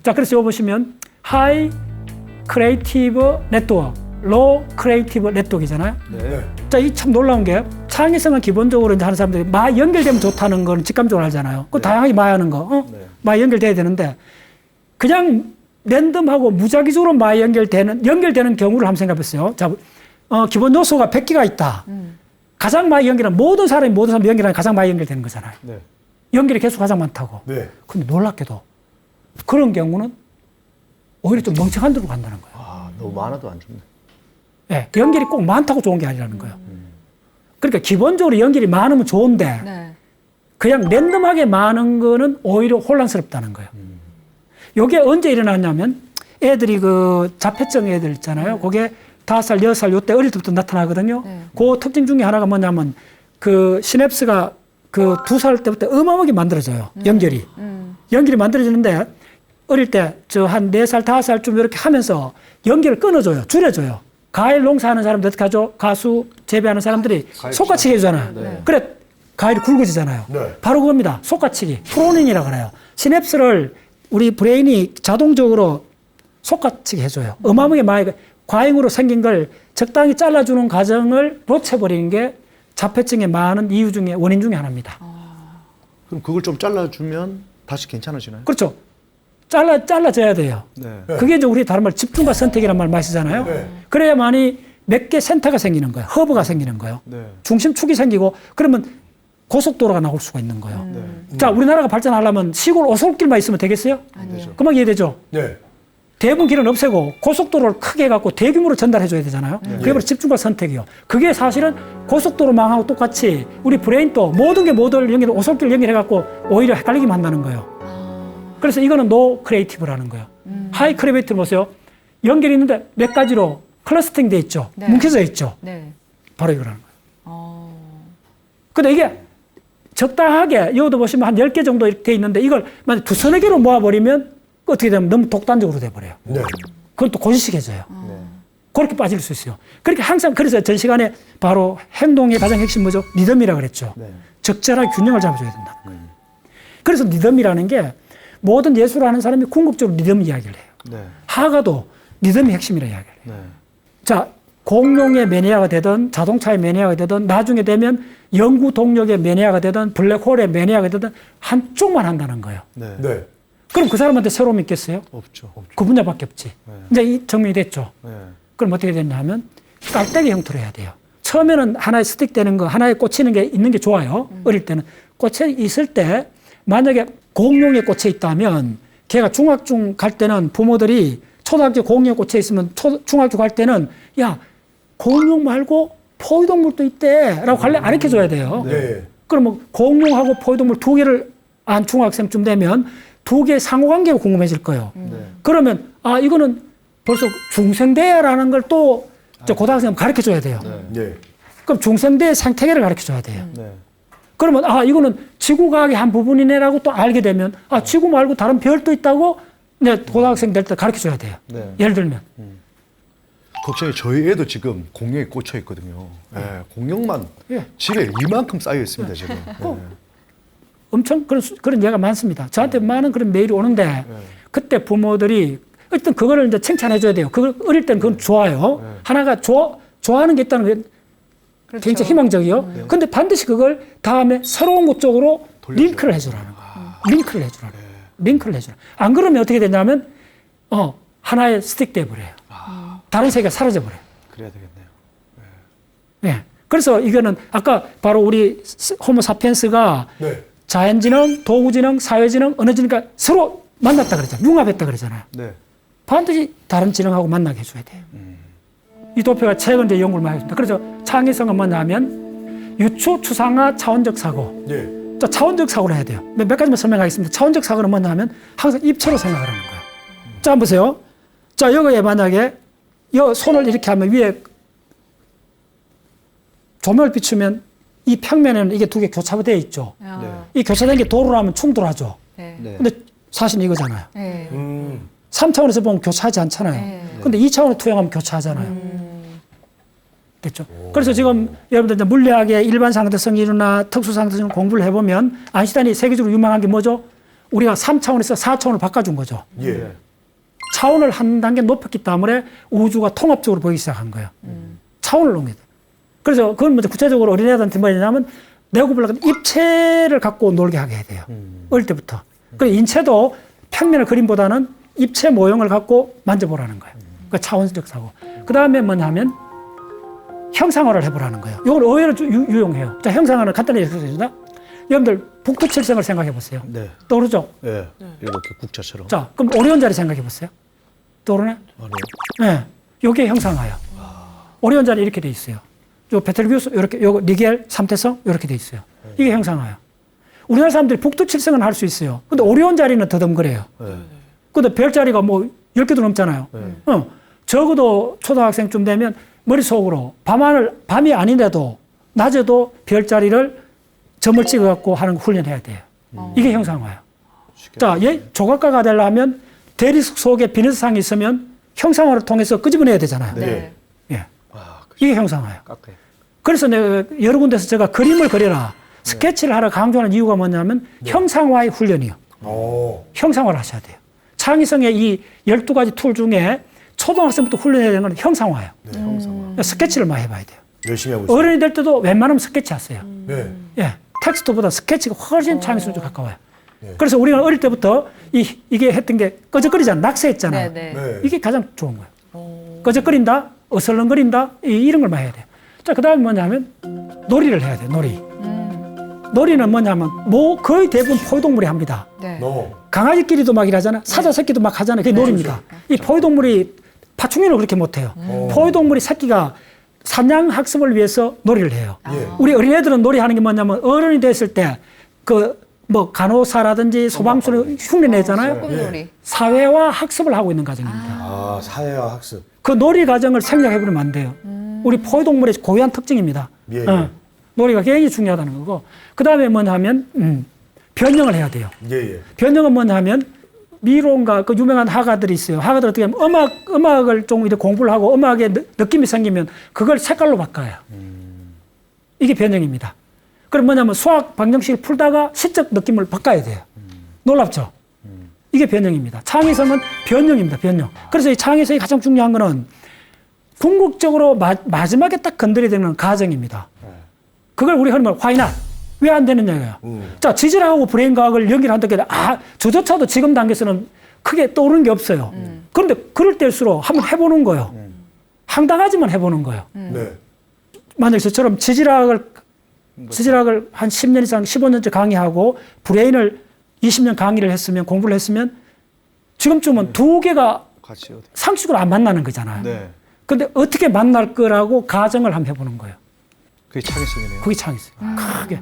[SPEAKER 2] 자, 그래서 여기 보시면 High Creative Network, Low Creative Network이잖아요.
[SPEAKER 3] 네.
[SPEAKER 2] 자, 이 참 놀라운 게 창의성은 기본적으로 이제 하는 사람들이 연결되면 좋다는 건 직감적으로 알잖아요. 그 다양하게 마하는 거, 연결돼야 되는데 그냥 랜덤하고 무작위적으로 연결되는 경우를 한번 생각해보세요. 자, 기본 요소가 100개가 있다. 가장 많이 연결하는 모든 사람이 연결하는 가장 많이 연결되는 거잖아요.
[SPEAKER 5] 네.
[SPEAKER 2] 연결이 개수 가장 많다고.
[SPEAKER 3] 네.
[SPEAKER 2] 근데 놀랍게도 그런 경우는 오히려 좀 멍청한 데로 간다는 거예요.
[SPEAKER 5] 아, 너무 많아도 안 좋네.
[SPEAKER 2] 네, 연결이 꼭 많다고 좋은 게 아니라는 거예요. 그러니까 기본적으로 연결이 많으면 좋은데
[SPEAKER 1] 네.
[SPEAKER 2] 그냥 랜덤하게 많은 거는 오히려 혼란스럽다는 거예요. 이게 언제 일어났냐면 애들이 그 자폐증 애들 있잖아요. 그게 5살, 6살 요때 어릴 때부터 나타나거든요.
[SPEAKER 1] 네.
[SPEAKER 2] 그 특징 중에 하나가 뭐냐면 그 시냅스가 그 2살 때부터 어마어마하게 만들어져요. 연결이. 연결이 만들어지는데 어릴 때 저 한 4살, 5살쯤 이렇게 하면서 연결을 끊어줘요. 줄여줘요. 과일 농사하는 사람들 어떻게 하죠? 가수 재배하는 사람들이 속가치기 해주잖아요. 그래 과일이 굵어지잖아요.
[SPEAKER 3] 네.
[SPEAKER 2] 바로 그겁니다. 속가치기. 프로닝이라고 그래요. 시냅스를 우리 브레인이 자동적으로 속가치기 해줘요. 어마어마하게 많이 과잉으로 생긴 걸 적당히 잘라주는 과정을 놓쳐버리는 게 자폐증의 많은 이유 중에 원인 중에 하나입니다.
[SPEAKER 5] 그럼 그걸 좀 잘라주면 다시 괜찮아지나요?
[SPEAKER 2] 그렇죠. 잘라져야 돼요.
[SPEAKER 5] 네.
[SPEAKER 2] 그게 이제 우리 다른 말 집중과 선택이란 말 마시잖아요.
[SPEAKER 3] 네.
[SPEAKER 2] 그래야만이 몇 개 센터가 생기는 거예요. 허브가 생기는 거예요.
[SPEAKER 5] 네.
[SPEAKER 2] 중심축이 생기고 그러면 고속도로가 나올 수가 있는 거예요.
[SPEAKER 5] 네.
[SPEAKER 2] 자, 우리나라가 발전하려면 시골 오솔길만 있으면 되겠어요?
[SPEAKER 1] 아니요.
[SPEAKER 2] 금방 이해되죠?
[SPEAKER 3] 네.
[SPEAKER 2] 대부분 길은 없애고 고속도로를 크게 해갖고 대규모로 전달해줘야 되잖아요. 그게 바로 집중과 선택이요. 그게 사실은 고속도로 망하고 똑같이 우리 브레인도 모든 게 모든 연결, 오솔길 연결해갖고 오히려 헷갈리게 만드는 거예요. 그래서 이거는 노 크리에이티브라는 거예요. 하이 크리에이티브 보세요. 연결이 있는데 몇 가지로 클러스팅 돼 있죠.
[SPEAKER 1] 네.
[SPEAKER 2] 뭉쳐져 있죠.
[SPEAKER 1] 네.
[SPEAKER 2] 바로 이거라는 거예요. 근데 이게 적당하게 여기도 보시면 한 10개 정도 돼 있는데 이걸 만약 두서너 개로 모아버리면 어떻게 되면 너무 독단적으로 돼버려요.
[SPEAKER 3] 네.
[SPEAKER 2] 그건 또 고지식해져요. 그렇게 빠질 수 있어요. 그렇게 항상 그래서 전 시간에 바로 행동의 가장 핵심 뭐죠? 리듬이라고 그랬죠.
[SPEAKER 5] 네.
[SPEAKER 2] 적절하게 균형을 잡아줘야 된다는 거예요. 그래서 리듬이라는 게 모든 예술을 하는 사람이 궁극적으로 리듬 이야기를 해요.
[SPEAKER 5] 네.
[SPEAKER 2] 화가도 리듬이 핵심이라 이야기를 해요.
[SPEAKER 5] 네.
[SPEAKER 2] 자, 공룡의 매니아가 되든 자동차의 매니아가 되든 나중에 되면 연구 동력의 매니아가 되든 블랙홀의 매니아가 되든 한쪽만 한다는 거예요.
[SPEAKER 5] 네.
[SPEAKER 3] 네.
[SPEAKER 2] 그럼 그 사람한테 새로움이 있겠어요?
[SPEAKER 5] 없죠.
[SPEAKER 2] 그 분야밖에 없지. 이제 이 정리이 됐죠.
[SPEAKER 5] 네.
[SPEAKER 2] 그럼 어떻게 됐냐 하면 깔때기 형태로 해야 돼요. 처음에는 하나에 스틱되는 거, 하나에 꽂히는 게 있는 게 좋아요. 어릴 때는. 꽂혀 있을 때 만약에 공룡에 꽂혀 있다면 걔가 중학교 갈 때는 부모들이 초등학교 공룡에 꽂혀 있으면 중학교 갈 때는 야, 공룡 말고 포유동물도 있대 라고 가르쳐 줘야 돼요.
[SPEAKER 3] 네.
[SPEAKER 2] 그러면 공룡하고 포유동물 두 개를 안 중학생쯤 되면 두 개의 상호관계가 궁금해질 거예요. 그러면 아 이거는 벌써 중생대야라는 걸 또 고등학생 가르쳐 줘야 돼요.
[SPEAKER 3] 네.
[SPEAKER 2] 그럼 중생대의 생태계를 가르쳐 줘야 돼요.
[SPEAKER 5] 네.
[SPEAKER 2] 그러면 아 이거는 지구과학의 한 부분이네라고 또 알게 되면 아 지구 말고 다른 별도 있다고 이제 고등학생 될 때 가르쳐 줘야 돼요.
[SPEAKER 5] 네.
[SPEAKER 2] 예를 들면
[SPEAKER 5] 걱정이 저희 애도 지금 공룡에 꽂혀 있거든요. 네. 공룡만
[SPEAKER 2] 예.
[SPEAKER 5] 집에 이만큼 쌓여 있습니다 지금. 네.
[SPEAKER 2] 엄청 그런 예가 많습니다. 저한테 많은 그런 메일이 오는데 그때 부모들이 일단 그거를 이제 칭찬해 줘야 돼요. 그걸 어릴 때는 그건 좋아요. 하나가 좋아하는 게 있다는 게
[SPEAKER 1] 그렇죠.
[SPEAKER 2] 굉장히 희망적이요. 근데 반드시 그걸 다음에 새로운 것 쪽으로 링크를 해주라는 거예요. 링크를 해주라는 거예요. 링크를 해주라. 안 그러면 어떻게 되냐면 하나의 스틱 돼버려요. 다른 세계가 사라져버려요.
[SPEAKER 5] 그래야 되겠네요.
[SPEAKER 2] 네. 그래서 이거는 아까 바로 우리 호모사피엔스가
[SPEAKER 3] 네.
[SPEAKER 2] 자연지능, 도구지능, 사회지능, 언어지능과 서로 만났다 그랬잖아요. 융합했다 그랬잖아요.
[SPEAKER 5] 네.
[SPEAKER 2] 반드시 다른 지능하고 만나게 해줘야 돼요. 이 도표가 최근 이제 연구를 많이 했습니다. 그래서 창의성은 뭐냐면 유추, 추상화, 차원적 사고.
[SPEAKER 3] 네.
[SPEAKER 2] 자, 차원적 사고를 해야 돼요. 몇 가지만 설명하겠습니다. 차원적 사고는 뭐냐 하면 항상 입체로 생각하라는 거예요. 자, 한번 보세요. 자, 여기에 만약에 손을 이렇게 하면 위에 조명을 비추면 이 평면에는 이게 두 개 교차되어 있죠. 이 교차된 게 도로라면 충돌하죠.
[SPEAKER 1] 네.
[SPEAKER 5] 네.
[SPEAKER 2] 근데 사실은 이거잖아요.
[SPEAKER 1] 네.
[SPEAKER 2] 3차원에서 보면 교차하지 않잖아요.
[SPEAKER 1] 네.
[SPEAKER 2] 근데 2차원에 투영하면 교차하잖아요. 됐죠? 그래서 지금 여러분들 이제 물리학의 일반 상대성 이론이나 특수 상대성 공부를 해보면 아인슈타인이 세계적으로 유명한 게 뭐죠? 우리가 3차원에서 4차원을 바꿔준 거죠.
[SPEAKER 3] 예.
[SPEAKER 2] 차원을 한 단계 높였기 때문에 우주가 통합적으로 보이기 시작한 거예요. 차원을 넘겨야 돼요. 그래서 그건 먼저 구체적으로 어린애들한테 뭐냐면 내구불락 입체를 갖고 놀게 하게 해야 돼요. 어릴 때부터. 그리고 인체도 평면의 그림보다는 입체 모형을 갖고 만져보라는 거예요. 그 차원적 사고. 그 다음에 뭐냐면 형상화를 해보라는 거예요. 이걸 의외로 유용해요. 자, 형상화는 간단히 얘기해주겠습니다. 여러분들 북두칠성을 생각해 보세요.
[SPEAKER 5] 네.
[SPEAKER 2] 떠오르죠?
[SPEAKER 5] 예. 이렇게 국자처럼.
[SPEAKER 2] 자, 그럼 오리온 자리 생각해 보세요. 떠오르네? 네. 요게 형상화예요. 오리온 자리 이렇게 돼 있어요. 요 베텔기우스 이렇게, 요거 니겔, 삼태성 이렇게 돼 있어요. 이게 형상화예요. 우리나라 사람들이 북두칠성은 할 수 있어요. 근데 오리온 자리는 더듬거려요. 근데 별자리가 뭐 10개도 넘잖아요. 적어도 초등학생쯤 되면 머릿속으로 밤이 아닌데도 낮에도 별자리를 점을 찍어갖고 하는 거 훈련해야 돼요. 이게 형상화예요. 자, 조각가가 되려면 대리석 속에 비너스상이 있으면 형상화를 통해서 끄집어내야 되잖아요.
[SPEAKER 1] 네.
[SPEAKER 2] 예. 이게 형상화예요.
[SPEAKER 5] 깎아요.
[SPEAKER 2] 그래서 내가 여러 군데서 제가 그림을 그려라, 스케치를 하라 강조하는 이유가 뭐냐면 형상화의 훈련이요. 형상화를 하셔야 돼요. 창의성의 이 12가지 툴 중에 초등학생부터 훈련해야 되는 건 형상화예요.
[SPEAKER 3] 네, 형상화.
[SPEAKER 2] 스케치를 많이 해봐야 돼요.
[SPEAKER 3] 열심히 하고 있어요.
[SPEAKER 2] 어른이 될 때도 웬만하면 스케치 하세요.
[SPEAKER 3] 네.
[SPEAKER 2] 예. 텍스트보다 스케치가 훨씬 창의성에 가까워요. 그래서 우리가 어릴 때부터 이게 했던 게 꺼적거리잖아요. 낙서했잖아요.
[SPEAKER 1] 네.
[SPEAKER 3] 네.
[SPEAKER 2] 이게 가장 좋은 거예요. 꺼적거린다, 어슬렁거린다, 이런 걸 많이 해야 돼요. 자, 그 다음에 뭐냐면 놀이를 해야 돼요. 놀이. 놀이는 뭐냐면 거의 대부분 포유동물이 합니다.
[SPEAKER 1] 네.
[SPEAKER 2] 강아지끼리도 막 일하잖아. 사자 새끼도 막 하잖아요. 그게 놀이입니다. 이 포유동물이 파충류를 그렇게 못해요. 포유동물이 새끼가 사냥 학습을 위해서 놀이를 해요.
[SPEAKER 3] 예.
[SPEAKER 2] 우리 어린애들은 놀이하는 게 뭐냐면 어른이 됐을 때 뭐 간호사라든지 소방서를 흉내 내잖아요.
[SPEAKER 1] 소꿉놀이.
[SPEAKER 2] 사회화 학습을 하고 있는 과정입니다.
[SPEAKER 3] 아, 사회화 학습.
[SPEAKER 2] 그 놀이 과정을 생략해버리면 안 돼요. 우리 포유동물의 고유한 특징입니다.
[SPEAKER 3] 예.
[SPEAKER 2] 놀이가 굉장히 중요하다는 거고. 그 다음에 뭐냐면 변형을 해야 돼요.
[SPEAKER 3] 예.
[SPEAKER 2] 변형은 뭐냐면 미론가 그 유명한 화가들이 있어요. 화가들 어떻게 하면 음악을 좀 이렇게 공부를 하고 음악에 느낌이 생기면 그걸 색깔로 바꿔요. 이게 변형입니다. 그럼 뭐냐면 수학 방정식을 풀다가 시적 느낌을 바꿔야 돼요. 놀랍죠? 이게 변형입니다. 창의성은 변형입니다. 변형. 그래서 이 창의성이 가장 중요한 거는 궁극적으로 마지막에 딱 건드려야 되는 과정입니다. 그걸 우리 흔히 말 why not? 왜 안 되느냐고요. 자, 지질학하고 브레인 과학을 연결한다 게 저조차도 지금 단계에서는 크게 떠오르는 게 없어요. 그런데 그럴 때일수록 한번 해보는 거예요. 황당하지만 해보는 거예요.
[SPEAKER 3] 네.
[SPEAKER 2] 만약 저처럼 지질학을 한 10년 이상, 15년째 강의하고 브레인을 20년 강의를 했으면, 공부를 했으면 지금쯤은 두 개가
[SPEAKER 5] 같이 어디?
[SPEAKER 2] 상식으로 안 만나는 거잖아요.
[SPEAKER 5] 네.
[SPEAKER 2] 근데 어떻게 만날 거라고 가정을 한번 해보는 거예요.
[SPEAKER 5] 그게 창의성이네요.
[SPEAKER 2] 그게 창의성. 크게.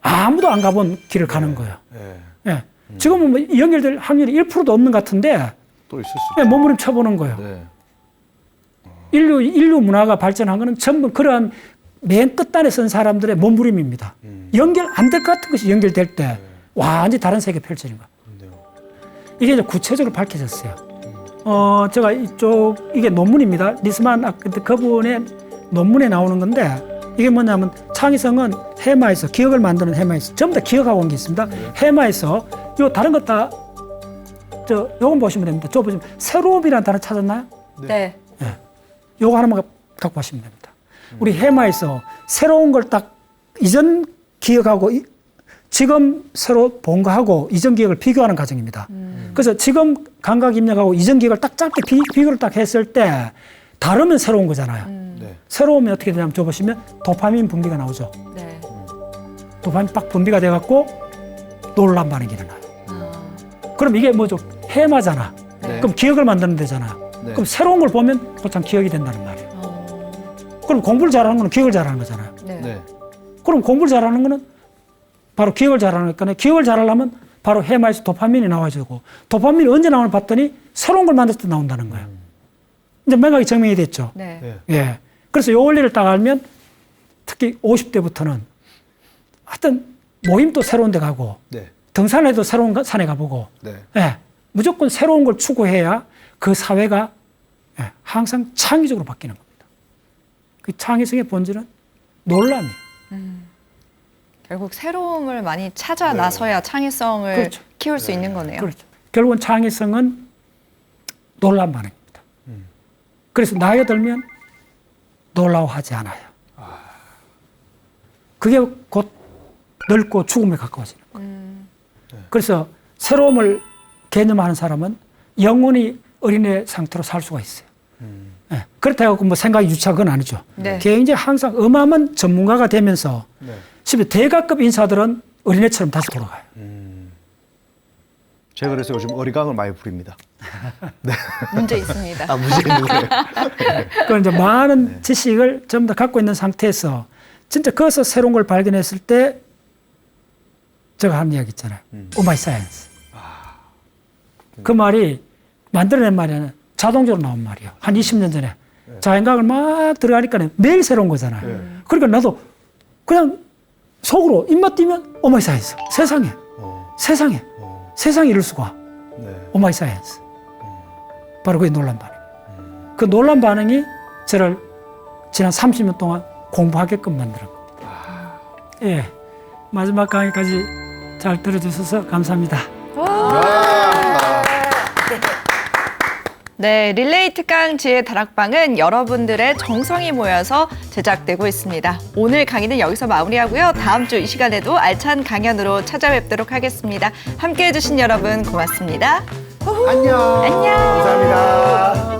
[SPEAKER 2] 아무도 안 가본 길을 가는 거예요.
[SPEAKER 5] 네.
[SPEAKER 2] 예. 지금은 뭐 연결될 확률이 1%도 없는 것 같은데,
[SPEAKER 5] 또 있을 수
[SPEAKER 2] 예,
[SPEAKER 5] 있죠.
[SPEAKER 2] 몸부림 쳐보는 거예요.
[SPEAKER 5] 네.
[SPEAKER 2] 인류 문화가 발전한 거는 전부 그러한 맨 끝단에 선 사람들의 몸부림입니다. 연결 안 될 것 같은 것이 연결될 때 완전히 다른 세계 펼쳐진 거예요. 이게 이제 구체적으로 밝혀졌어요. 제가 이게 논문입니다. 리스만 그분의 논문에 나오는 건데 이게 뭐냐면 창의성은 해마에서 기억을 만드는 해마에서 전부 다 기억하고 온 게 있습니다. 해마에서 다른 것 다 요건 보시면 됩니다. 저 보시면 새로움이라는 단어 찾았나요?
[SPEAKER 1] 네.
[SPEAKER 2] 요거 하나만 갖고 가시면 됩니다. 우리 해마에서 새로운 걸 딱 이전 기억하고 지금 새로 본 거하고 이전 기억을 비교하는 과정입니다. 그래서 지금 감각 입력하고 이전 기억을 딱 짧게 비교를 딱 했을 때 다르면 새로운 거잖아요.
[SPEAKER 5] 네.
[SPEAKER 2] 새로우면 어떻게 되냐면 저 보시면 도파민 분비가 나오죠.
[SPEAKER 1] 네.
[SPEAKER 2] 도파민 빡 분비가 돼갖고 놀란 반응이 일어나요. 그럼 이게 뭐죠? 해마잖아.
[SPEAKER 5] 네.
[SPEAKER 2] 그럼 기억을 만드는 데잖아.
[SPEAKER 5] 네.
[SPEAKER 2] 그럼 새로운 걸 보면 곧장 기억이 된다는 말이에요. 그럼 공부를 잘하는 거는 기억을 잘하는 거잖아요.
[SPEAKER 1] 네.
[SPEAKER 5] 네.
[SPEAKER 2] 그럼 공부를 잘하는 거는 바로 기억을 잘하니까 기억을 잘하려면 바로 해마에서 도파민이 나와주고 도파민이 언제 나오나 봤더니 새로운 걸 만들 때 나온다는 거예요. 이제 맥락이 증명이 됐죠.
[SPEAKER 1] 네.
[SPEAKER 3] 네.
[SPEAKER 2] 예. 그래서 이 원리를 딱 알면 특히 50대부터는 하여튼 모임도 새로운 데 가고
[SPEAKER 5] 네.
[SPEAKER 2] 등산에도 새로운 산에 가보고
[SPEAKER 5] 네.
[SPEAKER 2] 예. 무조건 새로운 걸 추구해야 그 사회가 예. 항상 창의적으로 바뀌는 겁니다. 그 창의성의 본질은 놀람이에요.
[SPEAKER 1] 결국 새로움을 많이 찾아 나서야 창의성을
[SPEAKER 2] 그렇죠.
[SPEAKER 1] 키울 수 있는 거네요.
[SPEAKER 2] 그렇죠. 결국은 창의성은 놀란 반응입니다. 그래서 나이가 들면 놀라워하지 않아요. 그게 곧 늙고 죽음에 가까워지는 거예요. 그래서 새로움을 개념하는 사람은 영원히 어린애 상태로 살 수가 있어요. 예. 그렇다고 뭐 생각이 유치한 건 아니죠.
[SPEAKER 1] 네.
[SPEAKER 2] 굉장히 항상 어마어마한 전문가가 되면서
[SPEAKER 5] 네.
[SPEAKER 2] 심지어 대가급 인사들은 어린애처럼 다시 돌아가요.
[SPEAKER 5] 제가 그래서 요즘 어리광을 많이 부립니다.
[SPEAKER 1] 문제 있습니다.
[SPEAKER 5] 아, 문제 있는 거예요.
[SPEAKER 2] 그 이제 많은 지식을 전부 다 갖고 있는 상태에서 진짜 거기서 새로운 걸 발견했을 때 제가 하는 이야기 있잖아요. 오마이 사이언스. 그 말이 만들어낸 말이 아니라 자동적으로 나온 말이에요. 한 20년 전에. 자연과학을 막 들어가니까 매일 새로운 거잖아요. 그러니까 나도 그냥 속으로 입맛 띄면 오마이 사이언스. 세상에 이럴 수가.
[SPEAKER 5] 네.
[SPEAKER 2] 오마이 사이언스. 바로 그게 놀란 반응. 그 놀란 반응이 저를 지난 30년 동안 공부하게끔 만드는 겁니다. 예. 마지막 강의까지 잘 들어주셔서 감사합니다.
[SPEAKER 1] 네, 릴레이 특강 지혜 다락방은 여러분들의 정성이 모여서 제작되고 있습니다. 오늘 강의는 여기서 마무리하고요. 다음 주 이 시간에도 알찬 강연으로 찾아뵙도록 하겠습니다. 함께해 주신 여러분 고맙습니다.
[SPEAKER 5] 안녕.
[SPEAKER 1] 안녕.
[SPEAKER 3] 감사합니다.